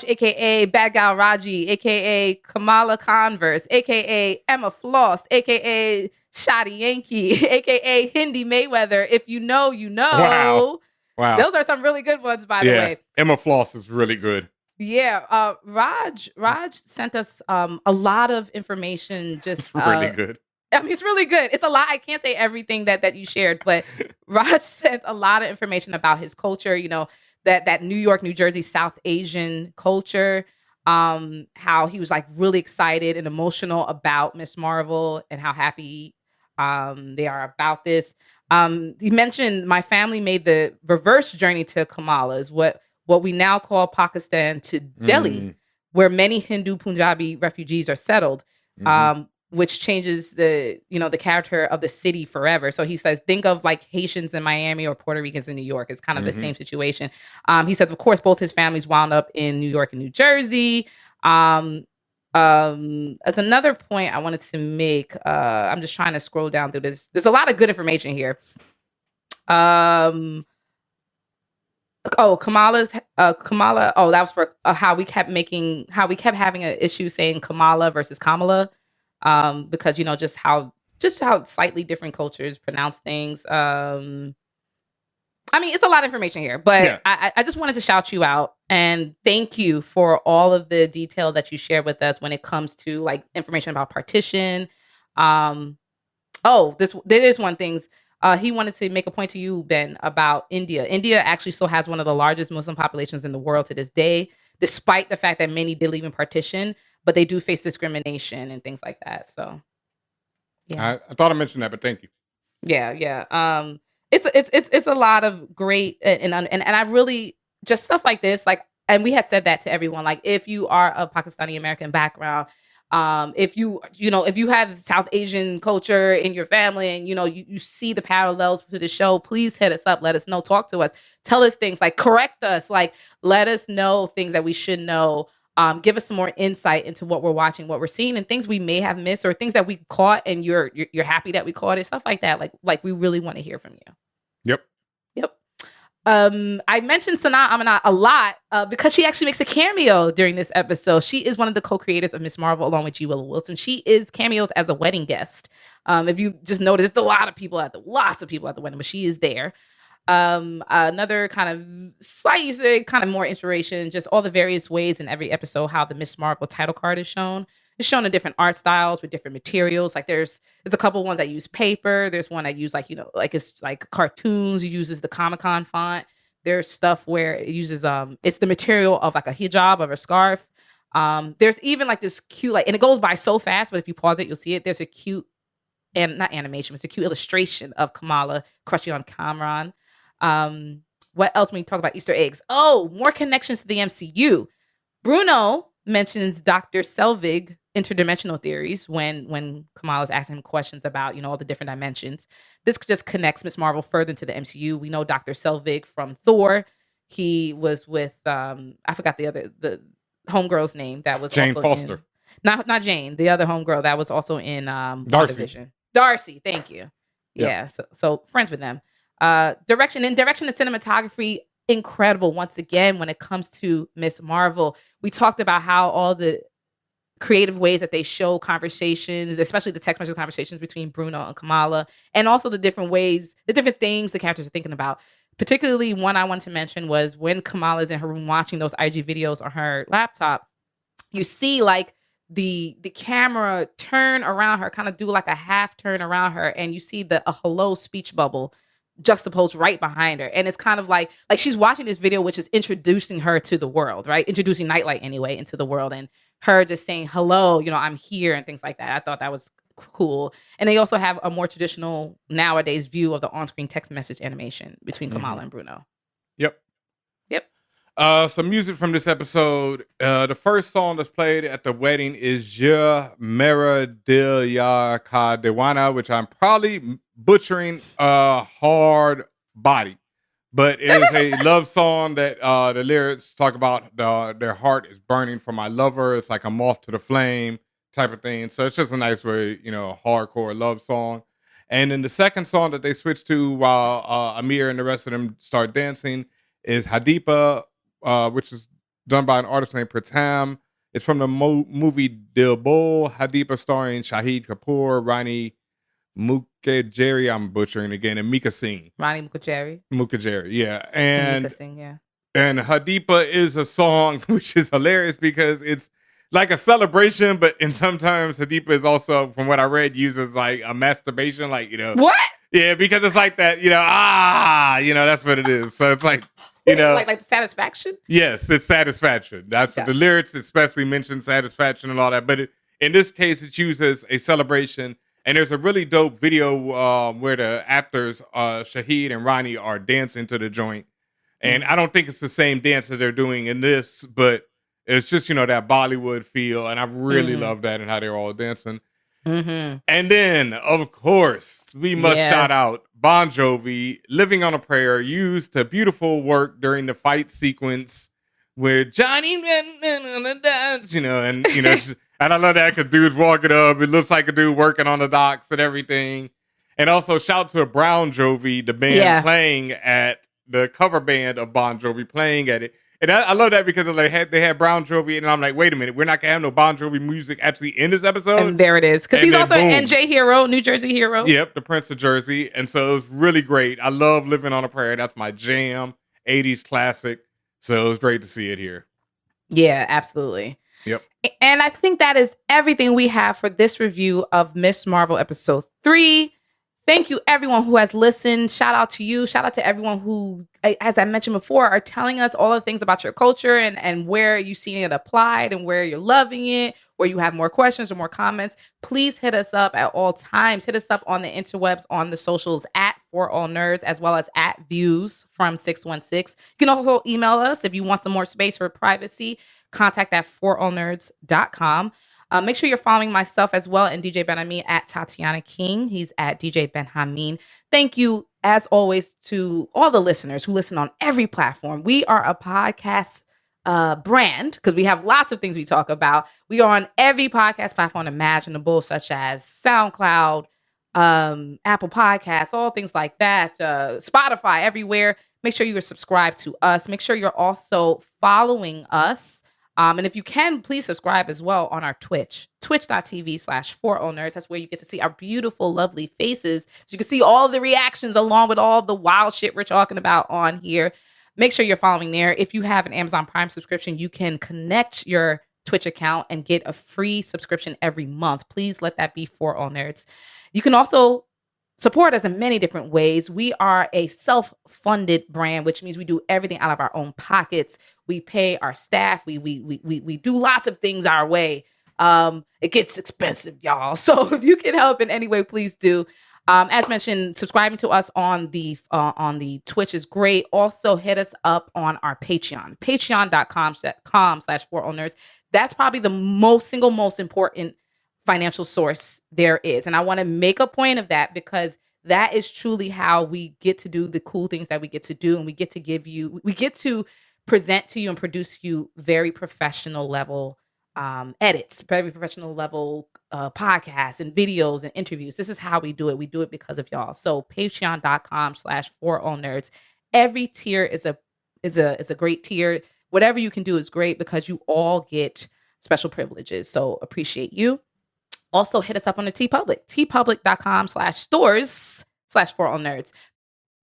aka Bad Gal Raji, aka Kamala Converse, aka Emma Floss, aka Shotty Yankee, aka Hindi Mayweather. If you know, you know. Wow. Those are some really good ones, by the way. Emma Floss is really good. Yeah. Raj sent us a lot of information. Just really good. I mean, it's really good. It's a lot. I can't say everything that you shared, but Raj sent a lot of information about his culture, that New York, New Jersey, South Asian culture, how he was like really excited and emotional about Miss Marvel and how happy they are about this. He mentioned my family made the reverse journey to Kamala's, what we now call Pakistan, to Delhi, where many Hindu Punjabi refugees are settled. Which changes the character of the city forever. So he says, think of like Haitians in Miami or Puerto Ricans in New York. It's kind of the same situation. He said, of course, both his families wound up in New York and New Jersey. As another point I wanted to make, I'm just trying to scroll down through this. There's a lot of good information here. Kamala. Oh, that was for how we kept having an issue saying Kamala versus Kamala. Because just how slightly different cultures pronounce things. I mean, it's a lot of information here, but I just wanted to shout you out and thank you for all of the detail that you shared with us when it comes to like information about partition. There is one thing. He wanted to make a point to you, Ben, about India. India actually still has one of the largest Muslim populations in the world to this day, despite the fact that many did leave in partition. But they do face discrimination and things like that. So, yeah, I thought I mentioned that, but thank you. Yeah. It's a lot of great and I really just stuff like this. Like and we had said that to everyone, like, if you are of Pakistani American background, if you have South Asian culture in your family, and you see the parallels to the show, please hit us up, let us know, talk to us, tell us things, like correct us, like let us know things that we should know. Give us some more insight into what we're watching, what we're seeing, and things we may have missed, or things that we caught and you're happy that we caught it, stuff like that. Like we really want to hear from you. Yep. I mentioned Sanaa Amanat a lot because she actually makes a cameo during this episode. She is one of the co-creators of Miss Marvel along with G. Willow Wilson. She is cameos as a wedding guest. If you just noticed, lots of people at the wedding, but she is there. Another kind of slight kind of more inspiration, just all the various ways in every episode how the Miss Marvel title card is shown. It's shown in different art styles with different materials. Like there's a couple ones that use paper. There's one that use like it's like cartoons. It uses the Comic Con font. There's stuff where it uses it's the material of like a hijab or a scarf. There's even like this cute and it goes by so fast, but if you pause it, you'll see it. There's a cute not animation, it's a cute illustration of Kamala crushing on Kamran. What else when you talk about Easter eggs? Oh, more connections to the MCU. Bruno mentions Dr. Selvig interdimensional theories when Kamala's asking him questions about, all the different dimensions. This just connects Miss Marvel further into the MCU. We know Dr. Selvig from Thor. He was with I forgot the homegirl's name that was Jane also Foster. Not Jane, the other homegirl that was also in Darcy. Darcy, thank you. Yep. Yeah, so friends with them. Direction and cinematography, incredible once again when it comes to Miss Marvel. We talked about how all the creative ways that they show conversations, especially the text message conversations between Bruno and Kamala, and also the different ways, the different things the characters are thinking about. Particularly one I wanted to mention was when Kamala's in her room watching those IG videos on her laptop, you see like the camera turn around her, kind of do like a half turn around her, and you see a hello speech bubble juxtaposed right behind her. And it's kind of like she's watching this video, which is introducing her to the world, right? Introducing Nightlight anyway into the world, and her just saying, hello, I'm here, and things like that. I thought that was cool. And they also have a more traditional nowadays view of the on-screen text message animation between Kamala and Bruno. Yep. Some music from this episode. The first song that's played at the wedding is Ya Mera Dil Ya Ka Dewana, which I'm probably butchering hard body. But it is a love song that the lyrics talk about their heart is burning for my lover. It's like a moth to the flame type of thing. So it's just a nice way, hardcore love song. And then the second song that they switch to while Amir and the rest of them start dancing is Hadipa, which is done by an artist named Pratam. It's from the movie Dil Bol. Hadipa starring Shahid Kapoor, Rani Mukherjee, I'm butchering again, and Mika Singh. Rani Mukherjee, yeah. And Mika Singh, yeah. And Hadipa is a song which is hilarious because it's like a celebration, and sometimes Hadipa is also, from what I read, uses like a masturbation, What? Yeah, because it's like that, that's what it is. So it's like, like the satisfaction? Yes, it's satisfaction. That's what the lyrics especially mention satisfaction and all that. But in this case, it uses a celebration. And there's a really dope video where the actors, Shahid and Ronnie, are dancing to the joint. And I don't think it's the same dance that they're doing in this, but it's just, that Bollywood feel. And I really love that and how they're all dancing. Mm-hmm. And then, of course, we must shout out Bon Jovi, Living on a Prayer, used to beautiful work during the fight sequence where Johnny went on the dance, and I love that because dude's walking up. It looks like a dude working on the docks and everything. And also shout to Brown Jovi, the band playing at the cover band of Bon Jovi playing at it. And I love that because they had Brown Jovi, and I'm like, wait a minute, we're not gonna have no Bon Jovi music actually in this episode. And there it is, because he's also an NJ hero, New Jersey hero. Yep, the Prince of Jersey, and so it was really great. I love Living on a Prayer. That's my jam, 80s classic. So it was great to see it here. Yeah, absolutely. Yep. And I think that is everything we have for this review of Miss Marvel episode 3. Thank you, everyone who has listened. Shout out to you. Shout out to everyone who as I mentioned before, are telling us all the things about your culture and where you've seen it applied and where you're loving it, where you have more questions or more comments, please hit us up at all times. Hit us up on the interwebs, on the socials at For All Nerds, as well as at Views from 616. You can also email us if you want some more space for privacy. Contact at forallnerds.com. Make sure you're following myself as well and DJ Ben-Hameen at Tatiana King. He's at DJ Ben-Hameen. Thank you, as always, to all the listeners who listen on every platform. We are a podcast brand because we have lots of things we talk about. We are on every podcast platform imaginable, such as SoundCloud, Apple Podcasts, all things like that, Spotify, everywhere. Make sure you're subscribed to us. Make sure you're also following us. And if you can, please subscribe as well on our twitch.tv/forallnerds. That's where you get to see our beautiful, lovely faces. So you can see all the reactions along with all the wild shit we're talking about on here. Make sure you're following there. If you have an Amazon Prime subscription, you can connect your Twitch account and get a free subscription every month. Please let that be For All Nerds. You can also support us in many different ways. We are a self-funded brand, which means we do everything out of our own pockets. We pay our staff. We do lots of things our way. It gets expensive, y'all. So if you can help in any way, please do. As mentioned, subscribing to us on the Twitch is great. Also, hit us up on our Patreon, patreon.com/forallnerds. That's probably the most important financial source there is. And I want to make a point of that because that is truly how we get to do the cool things that we get to do. And we get to present to you and produce you very professional level edits, very professional level podcasts and videos and interviews. This is how we do it. We do it because of y'all. So patreon.com/forallnerds. Every tier is a great tier. Whatever you can do is great because you all get special privileges. So appreciate you. Also, hit us up on the TeePublic, tpublic.com/stores/forallnerds.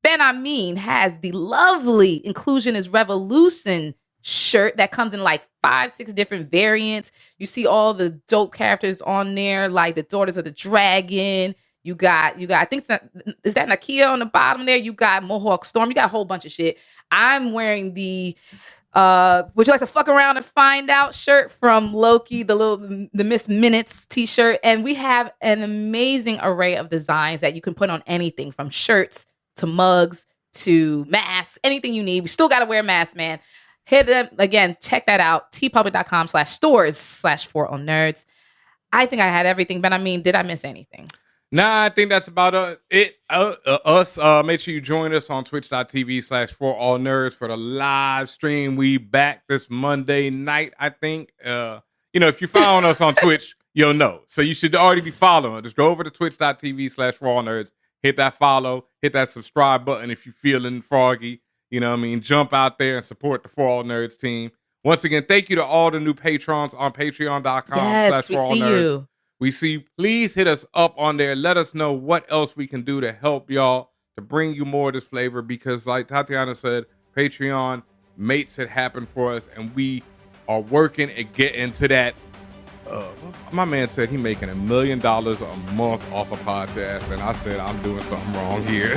Ben-Hameen has the lovely Inclusion is Revolution shirt that comes in like 5-6 different variants. You see all the dope characters on there, like the Daughters of the Dragon. You got, I think is that Nakia on the bottom there? You got Mohawk Storm. You got a whole bunch of shit. I'm wearing the would you like to fuck around and find out shirt from Loki, the Miss Minutes t-shirt. And we have an amazing array of designs that you can put on anything from shirts to mugs to masks, anything you need. We still got to wear masks, man. Hit them again. Check that out. tpublic.com/stores/forallnerds. I think I had everything, but I mean, did I miss anything? Nah, I think that's about it. Us. Make sure you join us on twitch.tv/forallnerds for the live stream. We back this Monday night, I think. If you follow us on Twitch, you'll know. So you should already be following. Just go over to twitch.tv/forallnerds. Hit that follow. Hit that subscribe button if you're feeling froggy. You know what I mean? Jump out there and support the For All Nerds team. Once again, thank you to all the new patrons on patreon.com/forallnerds. We see you. Please hit us up on there. Let us know what else we can do to help y'all, to bring you more of this flavor, because like Tatiana said, Patreon makes it happen for us, and we are working and getting to that. My man said he making $1 million a month off a podcast, and I said I'm doing something wrong here.